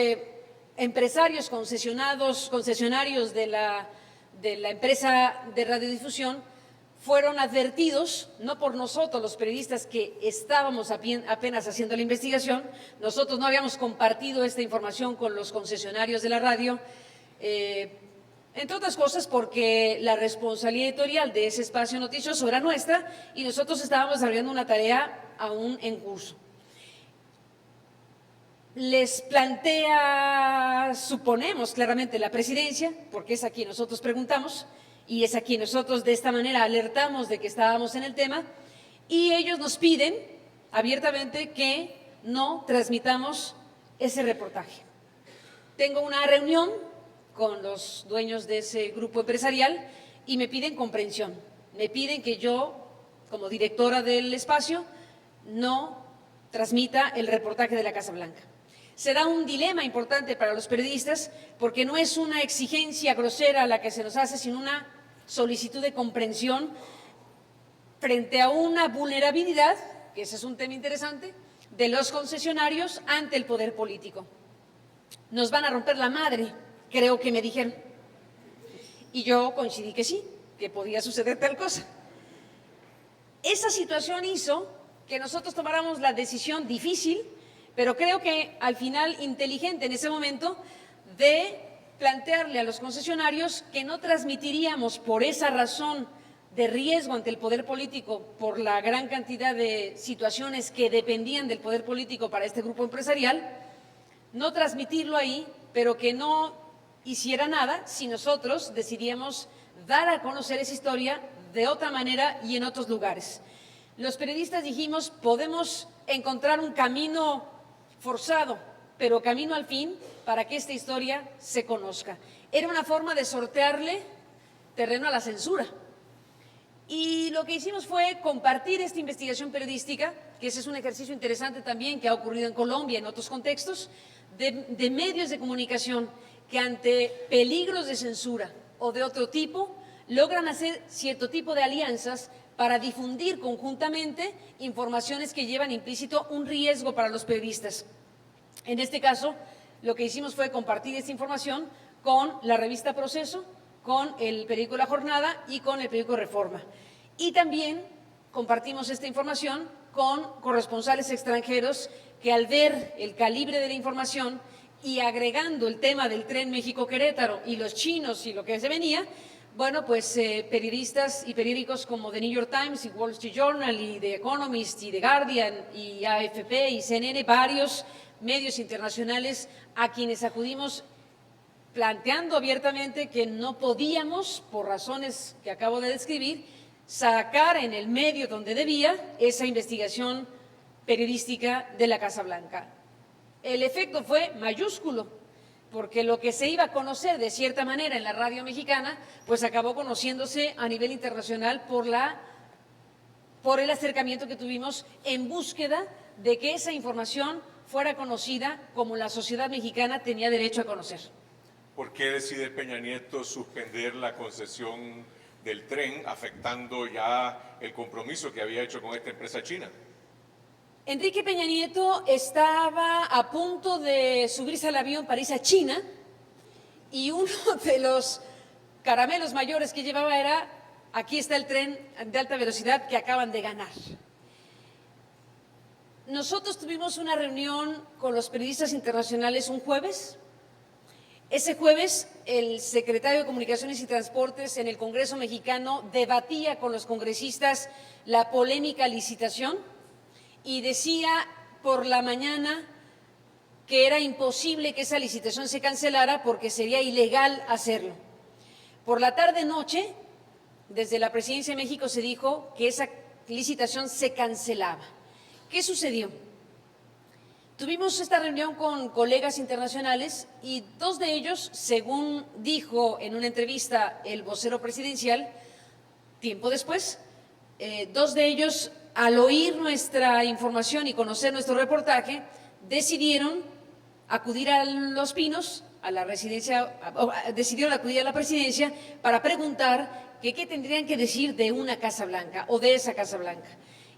empresarios concesionarios de la empresa de radiodifusión fueron advertidos, no por nosotros los periodistas que estábamos apenas haciendo la investigación, nosotros no habíamos compartido esta información con los concesionarios de la radio, entre otras cosas porque la responsabilidad editorial de ese espacio noticioso era nuestra y nosotros estábamos desarrollando una tarea aún en curso. Les plantea, suponemos claramente, la presidencia, porque es a quien nosotros preguntamos y es a quien nosotros de esta manera alertamos de que estábamos en el tema, y ellos nos piden abiertamente que no transmitamos ese reportaje. Tengo una reunión con los dueños de ese grupo empresarial y me piden comprensión, me piden que yo, como directora del espacio, no transmita el reportaje de la Casa Blanca. Será un dilema importante para los periodistas porque no es una exigencia grosera la que se nos hace, sino una solicitud de comprensión frente a una vulnerabilidad, que ese es un tema interesante, de los concesionarios ante el poder político. Nos van a romper la madre, creo que me dijeron. Y yo coincidí que sí, que podía suceder tal cosa. Esa situación hizo que nosotros tomáramos la decisión difícil, pero creo que al final inteligente en ese momento, de plantearle a los concesionarios que no transmitiríamos por esa razón de riesgo ante el poder político, por la gran cantidad de situaciones que dependían del poder político para este grupo empresarial, no transmitirlo ahí, pero que no hiciera nada si nosotros decidíamos dar a conocer esa historia de otra manera y en otros lugares. Los periodistas dijimos, podemos encontrar un camino forzado, pero camino al fin para que esta historia se conozca. Era una forma de sortearle terreno a la censura. Y lo que hicimos fue compartir esta investigación periodística, que ese es un ejercicio interesante también que ha ocurrido en Colombia, en otros contextos, de medios de comunicación que ante peligros de censura o de otro tipo logran hacer cierto tipo de alianzas para difundir conjuntamente informaciones que llevan implícito un riesgo para los periodistas. En este caso, lo que hicimos fue compartir esta información con la revista Proceso, con el periódico La Jornada y con el periódico Reforma. Y también compartimos esta información con corresponsales extranjeros que, al ver el calibre de la información y agregando el tema del tren México-Querétaro y los chinos y lo que se venía, bueno, pues periodistas y periódicos como The New York Times y Wall Street Journal y The Economist y The Guardian y AFP y CNN, varios medios internacionales a quienes acudimos planteando abiertamente que no podíamos, por razones que acabo de describir, sacar en el medio donde debía esa investigación periodística de la Casa Blanca. El efecto fue mayúsculo, porque lo que se iba a conocer de cierta manera en la radio mexicana, pues acabó conociéndose a nivel internacional por el acercamiento que tuvimos en búsqueda de que esa información fuera conocida como la sociedad mexicana tenía derecho a conocer. ¿Por qué decide Peña Nieto suspender la concesión del tren, afectando ya el compromiso que había hecho con esta empresa china? Enrique Peña Nieto estaba a punto de subirse al avión para irse a China y uno de los caramelos mayores que llevaba era: aquí está el tren de alta velocidad que acaban de ganar. Nosotros tuvimos una reunión con los periodistas internacionales un jueves. Ese jueves, el secretario de Comunicaciones y Transportes en el Congreso mexicano debatía con los congresistas la polémica licitación y decía por la mañana que era imposible que esa licitación se cancelara porque sería ilegal hacerlo. Por la tarde-noche, desde la Presidencia de México se dijo que esa licitación se cancelaba. ¿Qué sucedió? Tuvimos esta reunión con colegas internacionales y dos de ellos, según dijo en una entrevista el vocero presidencial, tiempo después, dos de ellos, al oír nuestra información y conocer nuestro reportaje, decidieron acudir a Los Pinos, a la residencia, decidieron acudir a la presidencia para preguntar qué tendrían que decir de una Casa Blanca o de esa Casa Blanca.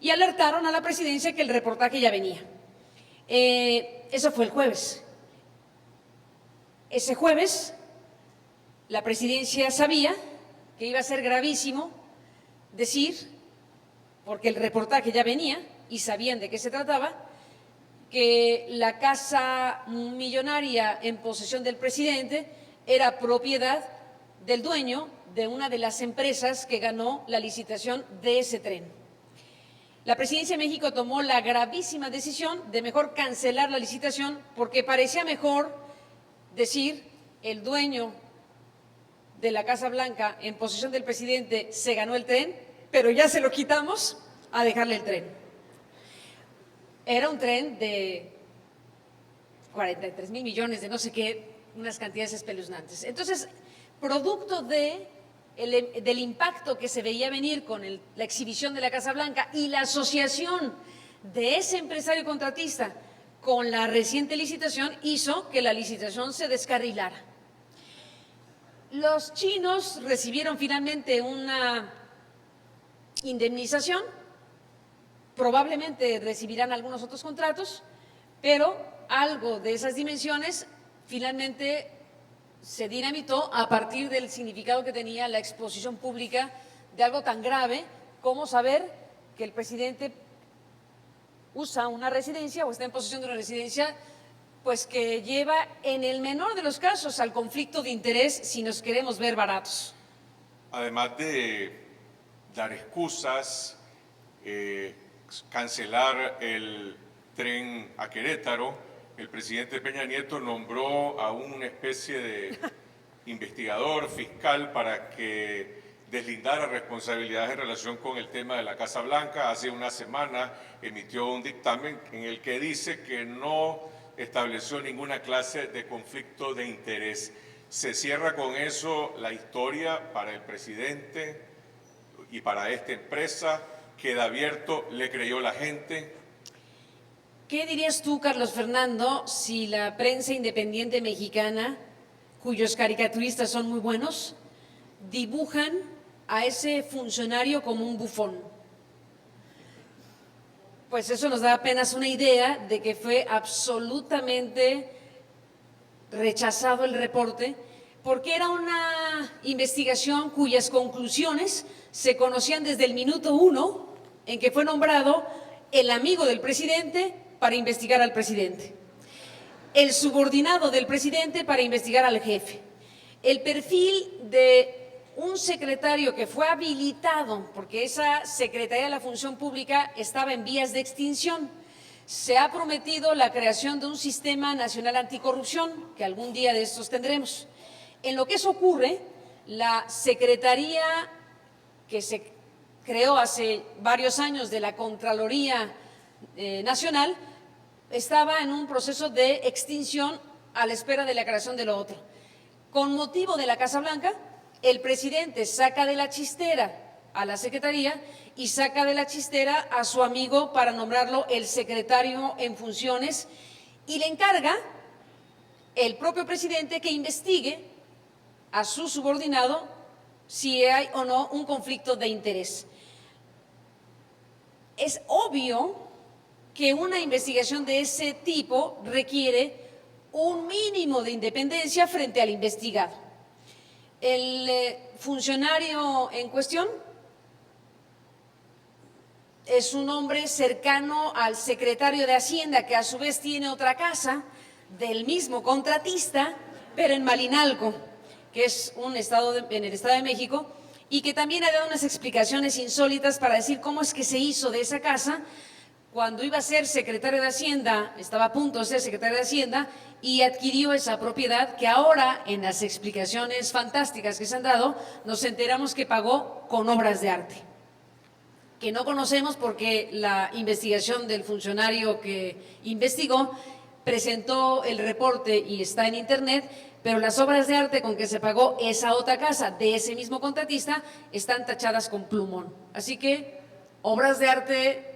Y alertaron a la presidencia que el reportaje ya venía. Eso fue el jueves. Ese jueves la presidencia sabía que iba a ser gravísimo decir, porque el reportaje ya venía y sabían de qué se trataba, que la casa millonaria en posesión del presidente era propiedad del dueño de una de las empresas que ganó la licitación de ese tren. La Presidencia de México tomó la gravísima decisión de mejor cancelar la licitación porque parecía mejor decir el dueño de la Casa Blanca en posesión del presidente se ganó el tren, pero ya se lo quitamos a dejarle el tren. Era un tren de 43,000 millones de no sé qué, unas cantidades espeluznantes. Entonces, producto del impacto que se veía venir con la exhibición de la Casa Blanca y la asociación de ese empresario contratista con la reciente licitación hizo que la licitación se descarrilara. Los chinos recibieron finalmente una indemnización, probablemente recibirán algunos otros contratos, pero algo de esas dimensiones finalmente se dinamitó a partir del significado que tenía la exposición pública de algo tan grave como saber que el presidente usa una residencia o está en posesión de una residencia, pues que lleva en el menor de los casos al conflicto de interés si nos queremos ver baratos. Además de dar excusas, cancelar el tren a Querétaro, el presidente Peña Nieto nombró a una especie de investigador fiscal para que deslindara responsabilidades en relación con el tema de la Casa Blanca. Hace una semana emitió un dictamen en el que dice que no estableció ninguna clase de conflicto de interés. Se cierra con eso la historia para el presidente y para esta empresa. Queda abierto, le creyó la gente. ¿Qué dirías tú, Carlos Fernando, si la prensa independiente mexicana, cuyos caricaturistas son muy buenos, dibujan a ese funcionario como un bufón? Pues eso nos da apenas una idea de que fue absolutamente rechazado el reporte, porque era una investigación cuyas conclusiones se conocían desde el minuto 1 en que fue nombrado el amigo del presidente para investigar al presidente, el subordinado del presidente para investigar al jefe, el perfil de un secretario que fue habilitado, porque esa Secretaría de la Función Pública estaba en vías de extinción. Se ha prometido la creación de un sistema nacional anticorrupción, que algún día de estos tendremos. En lo que eso ocurre, la Secretaría que se creó hace varios años de la Contraloría Nacional estaba en un proceso de extinción a la espera de la creación de lo otro. Con motivo de la Casa Blanca, el presidente saca de la chistera a la Secretaría y saca de la chistera a su amigo para nombrarlo el secretario en funciones y le encarga el propio presidente que investigue a su subordinado si hay o no un conflicto de interés. Es obvio que una investigación de ese tipo requiere un mínimo de independencia frente al investigado. El funcionario en cuestión es un hombre cercano al secretario de Hacienda, que a su vez tiene otra casa del mismo contratista, pero en Malinalco, que es un estado en el Estado de México, y que también ha dado unas explicaciones insólitas para decir cómo es que se hizo de esa casa cuando iba a ser secretario de Hacienda, estaba a punto de ser secretario de Hacienda y adquirió esa propiedad que ahora, en las explicaciones fantásticas que se han dado, nos enteramos que pagó con obras de arte, que no conocemos porque la investigación del funcionario que investigó presentó el reporte y está en internet, pero las obras de arte con que se pagó esa otra casa de ese mismo contratista están tachadas con plumón. Así que obras de arte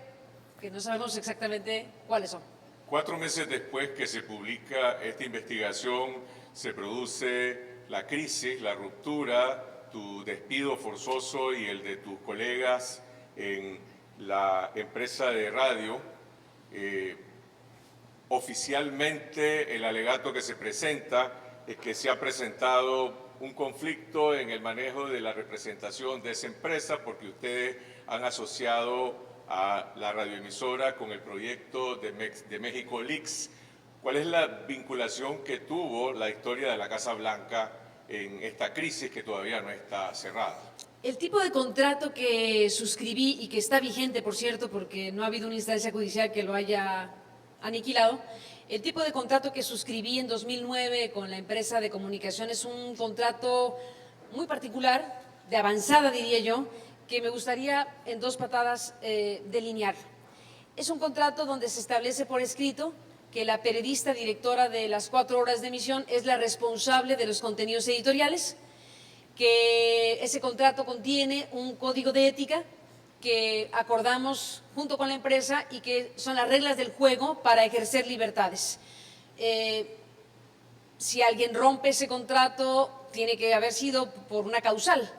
que no sabemos exactamente cuáles son. 4 meses después que se publica esta investigación, se produce la crisis, la ruptura, tu despido forzoso y el de tus colegas en la empresa de radio. Oficialmente, el alegato que se presenta es que se ha presentado un conflicto en el manejo de la representación de esa empresa porque ustedes han asociado a la radioemisora con el proyecto de México Leaks. ¿Cuál es la vinculación que tuvo la historia de la Casa Blanca en esta crisis que todavía no está cerrada? El tipo de contrato que suscribí y que está vigente, por cierto, porque no ha habido una instancia judicial que lo haya aniquilado, el tipo de contrato que suscribí en 2009 con la empresa de comunicación es un contrato muy particular, de avanzada diría yo, que me gustaría en 2 patadas delinear. Es un contrato donde se establece por escrito que la periodista directora de las 4 horas de emisión es la responsable de los contenidos editoriales, que ese contrato contiene un código de ética que acordamos junto con la empresa y que son las reglas del juego para ejercer libertades. Si alguien rompe ese contrato, tiene que haber sido por una causal.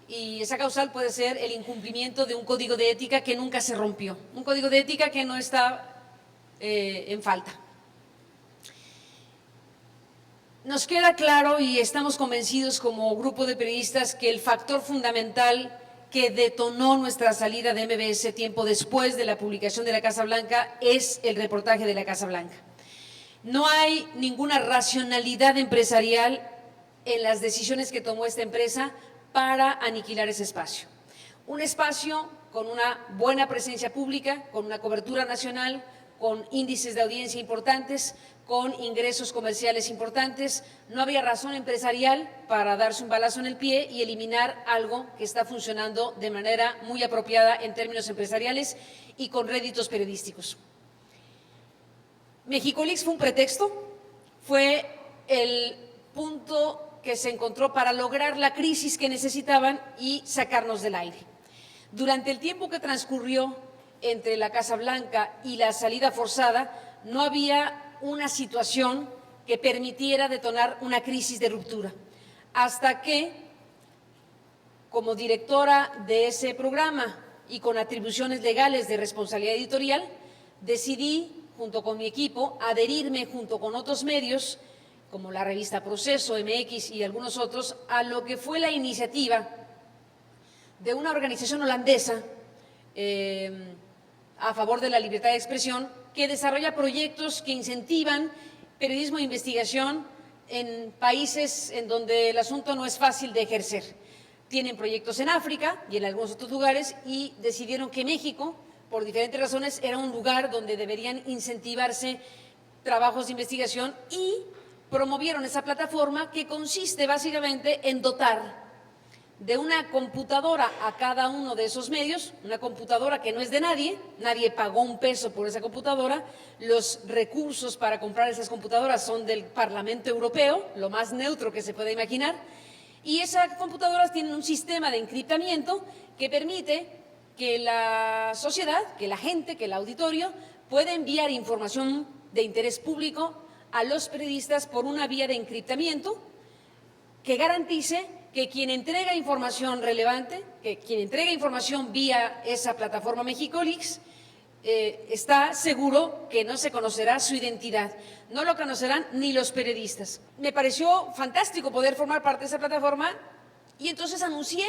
Y esa causal puede ser el incumplimiento de un código de ética que nunca se rompió, un código de ética que no está en falta. Nos queda claro y estamos convencidos como grupo de periodistas que el factor fundamental que detonó nuestra salida de MBS tiempo después de la publicación de la Casa Blanca es el reportaje de la Casa Blanca. No hay ninguna racionalidad empresarial en las decisiones que tomó esta empresa para aniquilar ese espacio. Un espacio con una buena presencia pública, con una cobertura nacional, con índices de audiencia importantes, con ingresos comerciales importantes. No había razón empresarial para darse un balazo en el pie y eliminar algo que está funcionando de manera muy apropiada en términos empresariales y con réditos periodísticos. Mexicolix fue un pretexto, fue el punto que se encontró para lograr la crisis que necesitaban y sacarnos del aire. Durante el tiempo que transcurrió entre la Casa Blanca y la salida forzada, no había una situación que permitiera detonar una crisis de ruptura. Hasta que, como directora de ese programa y con atribuciones legales de responsabilidad editorial, decidí, junto con mi equipo, adherirme junto con otros medios, como la revista Proceso, MX y algunos otros, a lo que fue la iniciativa de una organización holandesa a favor de la libertad de expresión, que desarrolla proyectos que incentivan periodismo de investigación en países en donde el asunto no es fácil de ejercer. Tienen proyectos en África y en algunos otros lugares y decidieron que México, por diferentes razones, era un lugar donde deberían incentivarse trabajos de investigación y promovieron esa plataforma que consiste básicamente en dotar de una computadora a cada uno de esos medios, una computadora que no es de nadie, nadie pagó un peso por esa computadora, los recursos para comprar esas computadoras son del Parlamento Europeo, lo más neutro que se puede imaginar, y esas computadoras tienen un sistema de encriptamiento que permite que la sociedad, que la gente, que el auditorio pueda enviar información de interés público a los periodistas por una vía de encriptamiento que garantice que quien entrega información relevante, que quien entrega información vía esa plataforma Mexicolix, está seguro que no se conocerá su identidad, no lo conocerán ni los periodistas. Me pareció fantástico poder formar parte de esa plataforma y entonces anuncié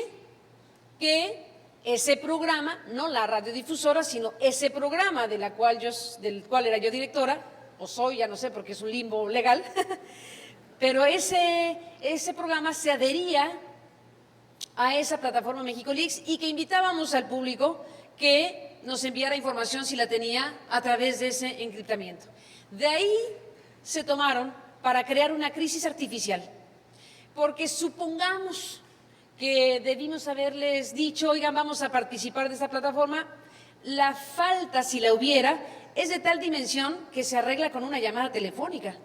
que ese programa, no la radiodifusora, sino ese programa del cual era yo directora, o soy, ya no sé porque es un limbo legal, pero ese programa se adhería a esa plataforma Mexicolix y que invitábamos al público que nos enviara información si la tenía a través de ese encriptamiento. De ahí se tomaron para crear una crisis artificial, porque supongamos que debimos haberles dicho, oigan, vamos a participar de esta plataforma, la falta, si la hubiera, es de tal dimensión que se arregla con una llamada telefónica,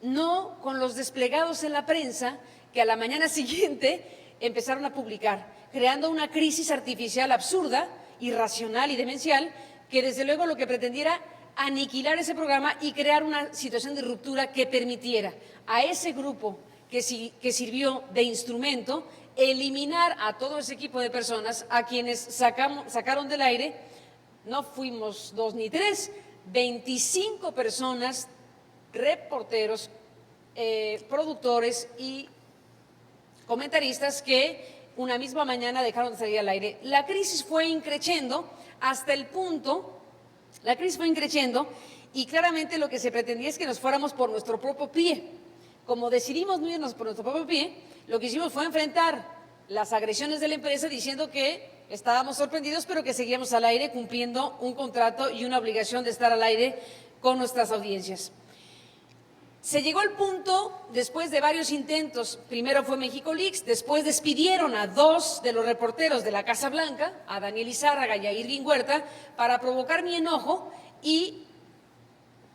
no con los desplegados en la prensa que a la mañana siguiente empezaron a publicar, creando una crisis artificial absurda, irracional y demencial, que desde luego lo que pretendiera aniquilar ese programa y crear una situación de ruptura que permitiera a ese grupo que sirvió de instrumento eliminar a todo ese equipo de personas a quienes sacaron del aire. No fuimos 2 ni 3, 25 personas, reporteros, productores y comentaristas que una misma mañana dejaron de salir al aire. La crisis fue increciendo hasta el punto, y claramente lo que se pretendía es que nos fuéramos por nuestro propio pie. Como decidimos no irnos por nuestro propio pie, lo que hicimos fue enfrentar las agresiones de la empresa diciendo que estábamos sorprendidos, pero que seguíamos al aire cumpliendo un contrato y una obligación de estar al aire con nuestras audiencias. Se llegó al punto, después de varios intentos, primero fue Mexicolix, después despidieron a 2 de los reporteros de la Casa Blanca, a Daniel Izárraga y a Irving Huerta, para provocar mi enojo y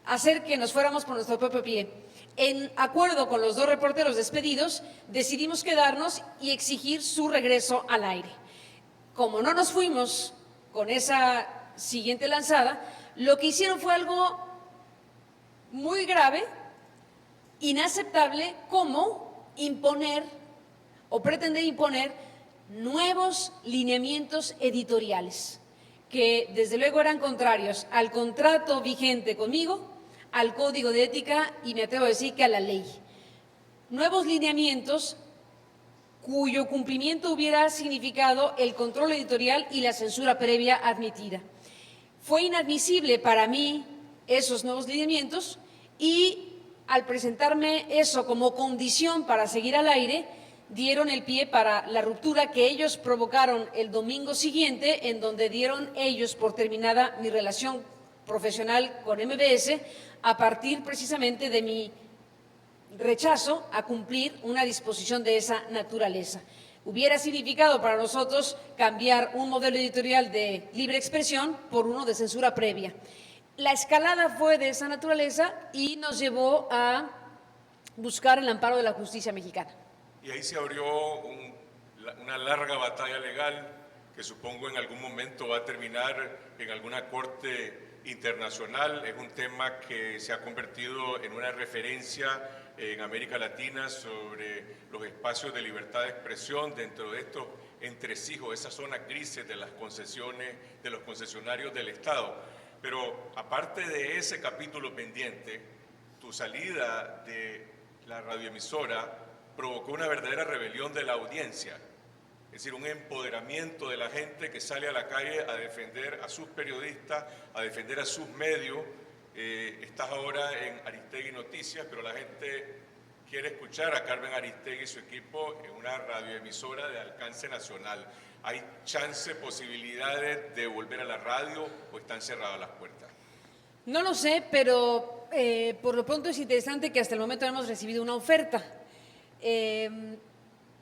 hacer que nos fuéramos por nuestro propio pie. En acuerdo con los 2 reporteros despedidos, decidimos quedarnos y exigir su regreso al aire. como no nos fuimos con esa siguiente lanzada, lo que hicieron fue algo muy grave, inaceptable, como imponer o pretender imponer nuevos lineamientos editoriales que desde luego eran contrarios al contrato vigente conmigo, al código de ética y me atrevo a decir que a la ley. Nuevos lineamientos cuyo cumplimiento hubiera significado el control editorial y la censura previa admitida. Fue inadmisible para mí esos nuevos lineamientos y al presentarme eso como condición para seguir al aire, dieron el pie para la ruptura que ellos provocaron el domingo siguiente, en donde dieron ellos por terminada mi relación profesional con MBS, a partir precisamente de mi rechazo a cumplir una disposición de esa naturaleza. Hubiera significado para nosotros cambiar un modelo editorial de libre expresión por uno de censura previa. La escalada fue de esa naturaleza y nos llevó a buscar el amparo de la justicia mexicana. Y ahí se abrió una larga batalla legal que supongo en algún momento va a terminar en alguna corte internacional. Es un tema que se ha convertido en una referencia en América Latina sobre los espacios de libertad de expresión dentro de estos entresijos, esas zonas grises de las concesiones, de los concesionarios del Estado. Pero aparte de ese capítulo pendiente, tu salida de la radioemisora provocó una verdadera rebelión de la audiencia, es decir, un empoderamiento de la gente que sale a la calle a defender a sus periodistas, a defender a sus medios. Estás ahora en Aristegui Noticias, pero la gente quiere escuchar a Carmen Aristegui y su equipo en una radioemisora de alcance nacional. ¿Hay chance, posibilidades de volver a la radio o están cerradas las puertas? No lo sé, pero por lo pronto es interesante que hasta el momento hemos recibido una oferta.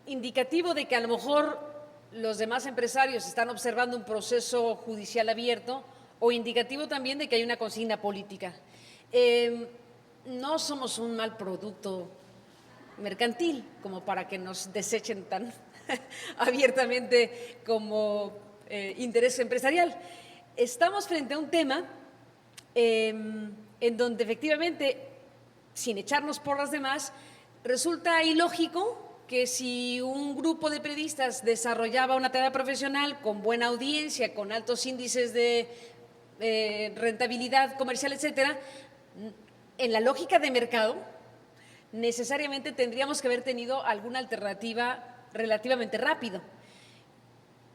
Indicativo de que a lo mejor los demás empresarios están observando un proceso judicial abierto o indicativo también de que hay una consigna política. No somos un mal producto mercantil como para que nos desechen tan abiertamente como interés empresarial. Estamos frente a un tema en donde efectivamente, sin echarnos por las demás, resulta ilógico que si un grupo de periodistas desarrollaba una tarea profesional con buena audiencia, con altos índices de rentabilidad comercial, etcétera, en la lógica de mercado, necesariamente tendríamos que haber tenido alguna alternativa relativamente rápido.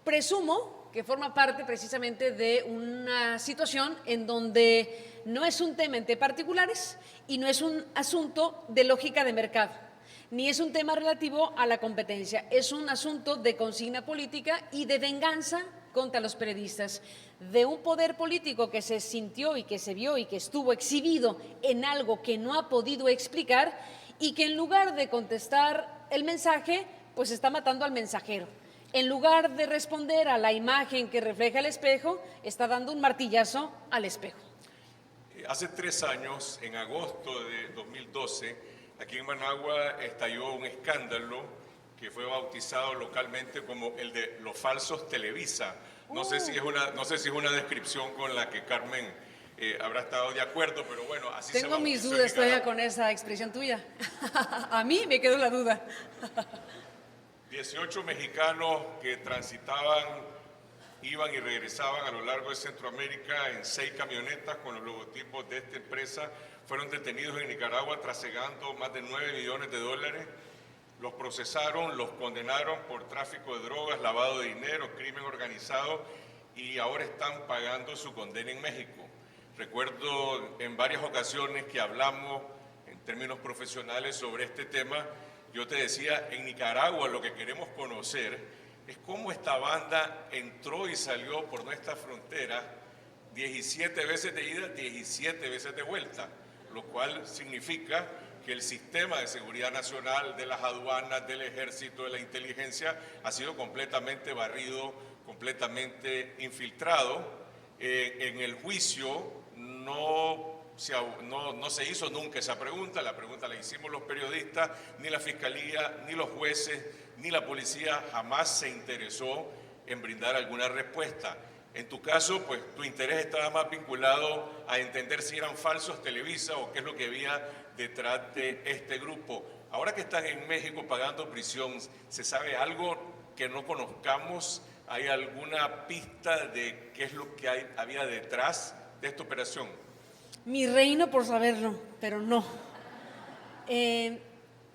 Presumo que forma parte precisamente de una situación en donde no es un tema entre particulares y no es un asunto de lógica de mercado, ni es un tema relativo a la competencia, es un asunto de consigna política y de venganza contra los periodistas, de un poder político que se sintió y que se vio y que estuvo exhibido en algo que no ha podido explicar y que en lugar de contestar el mensaje, pues está matando al mensajero. En lugar de responder a la imagen que refleja el espejo, está dando un martillazo al espejo. Hace 3 años, en agosto de 2012, aquí en Managua estalló un escándalo que fue bautizado localmente como el de los falsos Televisa. No sé si es una descripción con la que Carmen habrá estado de acuerdo, pero bueno, así se bautizó. Tengo mis dudas todavía con esa expresión tuya. A mí me quedó la duda. 18 mexicanos que transitaban, iban y regresaban a lo largo de Centroamérica en 6 camionetas con los logotipos de esta empresa fueron detenidos en Nicaragua trasegando más de $9 millones. Los procesaron, los condenaron por tráfico de drogas, lavado de dinero, crimen organizado y ahora están pagando su condena en México. Recuerdo en varias ocasiones que hablamos en términos profesionales sobre este tema. Yo te decía, en Nicaragua lo que queremos conocer es cómo esta banda entró y salió por nuestra frontera 17 veces de ida, 17 veces de vuelta, lo cual significa que el sistema de seguridad nacional, de las aduanas, del ejército, de la inteligencia, ha sido completamente barrido, completamente infiltrado. En el juicio no se hizo nunca esa pregunta, la pregunta la hicimos los periodistas, ni la fiscalía, ni los jueces, ni la policía jamás se interesó en brindar alguna respuesta. En tu caso, pues tu interés estaba más vinculado a entender si eran falsos Televisa o qué es lo que había detrás de este grupo. Ahora que están en México pagando prisión, ¿se sabe algo que no conozcamos? ¿Hay alguna pista de qué es lo que había detrás de esta operación? Mi reino por saberlo, pero no.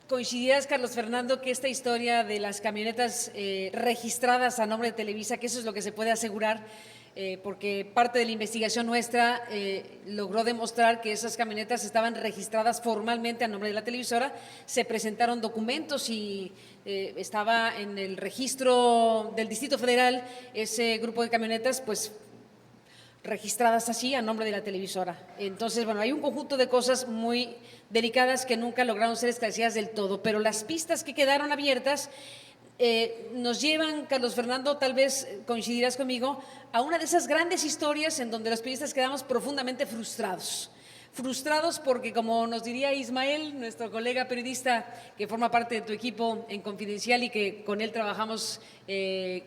Coincidirás, Carlos Fernando, que esta historia de las camionetas registradas a nombre de Televisa, que eso es lo que se puede asegurar, porque parte de la investigación nuestra logró demostrar que esas camionetas estaban registradas formalmente a nombre de la televisora, se presentaron documentos y estaba en el registro del Distrito Federal ese grupo de camionetas, pues registradas así a nombre de la televisora. Entonces, bueno, hay un conjunto de cosas muy delicadas que nunca lograron ser esclarecidas del todo, pero las pistas que quedaron abiertas nos llevan, Carlos Fernando, tal vez coincidirás conmigo, a una de esas grandes historias en donde los periodistas quedamos profundamente frustrados. Frustrados porque, como nos diría Ismael, nuestro colega periodista que forma parte de tu equipo en Confidencial y que con él trabajamos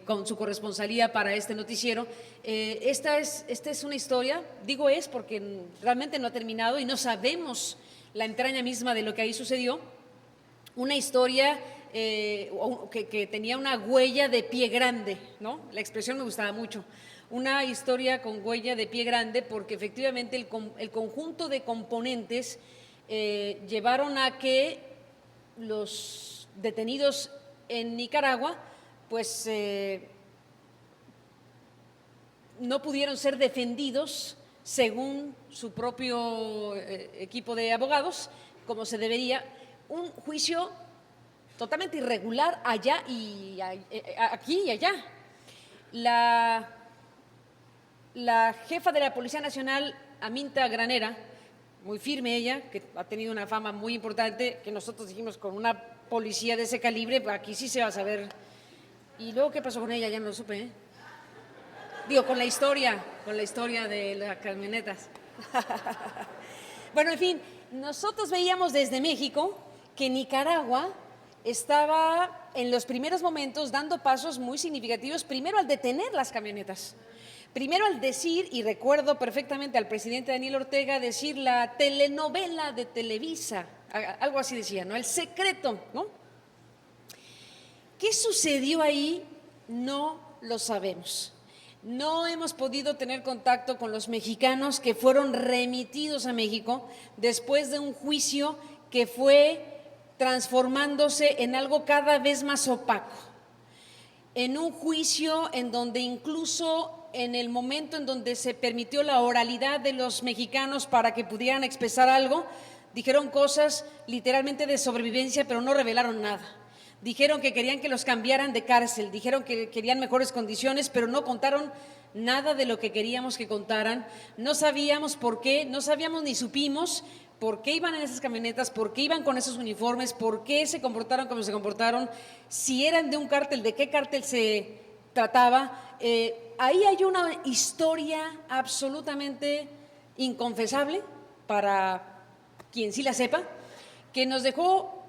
con su corresponsalía para este noticiero, esta es una historia, digo es porque realmente no ha terminado y no sabemos la entraña misma de lo que ahí sucedió, una historia que tenía una huella de pie grande, ¿no? La expresión me gustaba mucho. Una historia con huella de pie grande porque efectivamente el conjunto de componentes llevaron a que los detenidos en Nicaragua pues no pudieron ser defendidos según su propio equipo de abogados, como se debería. Un juicio totalmente irregular allá y aquí y allá. La jefa de la Policía Nacional, Aminta Granera, muy firme ella, que ha tenido una fama muy importante, que nosotros dijimos con una policía de ese calibre, aquí sí se va a saber. ¿Y luego qué pasó con ella? Ya no lo supe, ¿eh? Digo, con la historia de las camionetas. Bueno, en fin, nosotros veíamos desde México que Nicaragua estaba en los primeros momentos dando pasos muy significativos, primero al detener las camionetas. Primero al decir, y recuerdo perfectamente al presidente Daniel Ortega decir la telenovela de Televisa, algo así decía, ¿no? El secreto, ¿no? ¿Qué sucedió ahí? No lo sabemos. No hemos podido tener contacto con los mexicanos que fueron remitidos a México después de un juicio que fue transformándose en algo cada vez más opaco. En un juicio en donde incluso en el momento en donde se permitió la oralidad de los mexicanos para que pudieran expresar algo, dijeron cosas literalmente de sobrevivencia, pero no revelaron nada. Dijeron que querían que los cambiaran de cárcel, dijeron que querían mejores condiciones, pero no contaron nada de lo que queríamos que contaran. No sabíamos por qué, no sabíamos ni supimos por qué iban en esas camionetas, por qué iban con esos uniformes, por qué se comportaron como se comportaron, si eran de un cártel, de qué cártel se trataba. Ahí hay una historia absolutamente inconfesable para quien sí la sepa, que nos dejó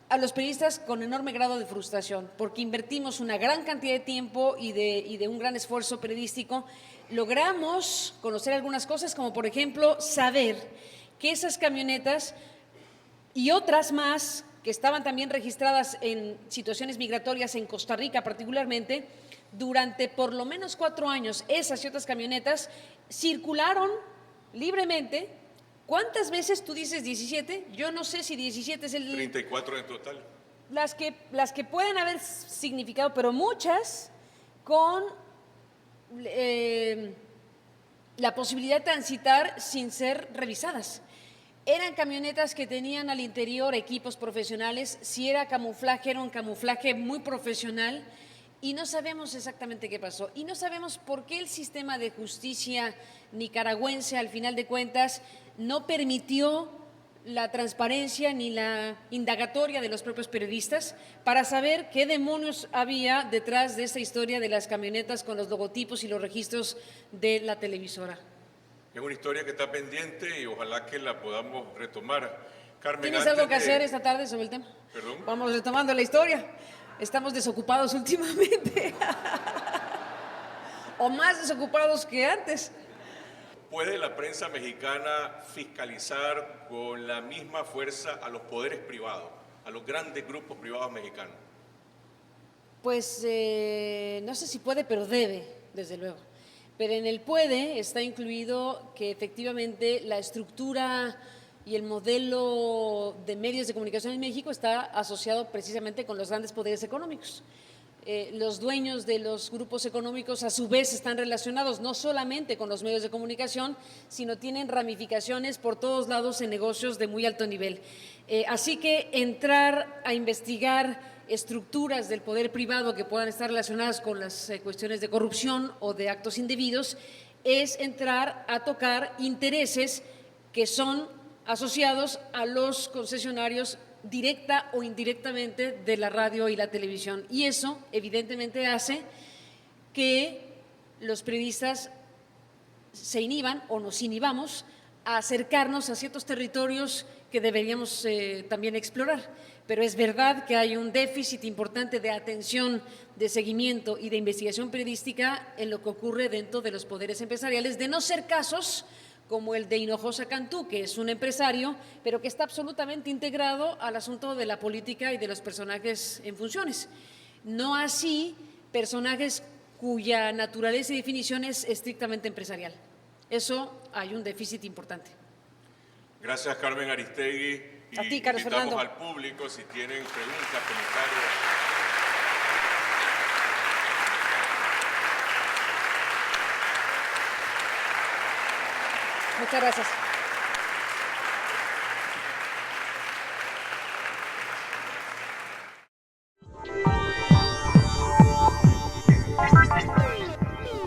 a los periodistas con enorme grado de frustración, porque invertimos una gran cantidad de tiempo y de un gran esfuerzo periodístico. Logramos conocer algunas cosas, como por ejemplo saber que esas camionetas y otras más que estaban también registradas en situaciones migratorias en Costa Rica particularmente, durante por lo menos 4 años, esas y otras camionetas circularon libremente. ¿Cuántas veces tú dices 17? Yo no sé si 17 es el… 34 en total. Las que pueden haber significado, pero muchas con la posibilidad de transitar sin ser revisadas. Eran camionetas que tenían al interior equipos profesionales, si era camuflaje, era un camuflaje muy profesional y no sabemos exactamente qué pasó. Y no sabemos por qué el sistema de justicia nicaragüense, al final de cuentas, no permitió la transparencia ni la indagatoria de los propios periodistas para saber qué demonios había detrás de esta historia de las camionetas con los logotipos y los registros de la televisora. Es una historia que está pendiente y ojalá que la podamos retomar. Carmen, ¿tienes algo que hacer esta tarde sobre el tema? ¿Perdón? Vamos retomando la historia. Estamos desocupados últimamente. o más desocupados que antes. ¿Puede la prensa mexicana fiscalizar con la misma fuerza a los poderes privados, a los grandes grupos privados mexicanos? Pues no sé si puede, pero debe, desde luego. Pero en el puede está incluido que efectivamente la estructura y el modelo de medios de comunicación en México está asociado precisamente con los grandes poderes económicos. Los dueños de los grupos económicos a su vez están relacionados no solamente con los medios de comunicación, sino tienen ramificaciones por todos lados en negocios de muy alto nivel. Así que entrar a investigar estructuras del poder privado que puedan estar relacionadas con las cuestiones de corrupción o de actos indebidos es entrar a tocar intereses que son asociados a los concesionarios directa o indirectamente de la radio y la televisión. Y eso evidentemente hace que los periodistas se inhiban o nos inhibamos a acercarnos a ciertos territorios que deberíamos también explorar. Pero es verdad que hay un déficit importante de atención, de seguimiento y de investigación periodística en lo que ocurre dentro de los poderes empresariales, de no ser casos como el de Hinojosa Cantú, que es un empresario, pero que está absolutamente integrado al asunto de la política y de los personajes en funciones. No así personajes cuya naturaleza y definición es estrictamente empresarial. Eso hay un déficit importante. Gracias, Carmen Aristegui. A ti, Carlos Fernando. Fernando. Al público si tienen preguntas, comentarios. Muchas gracias.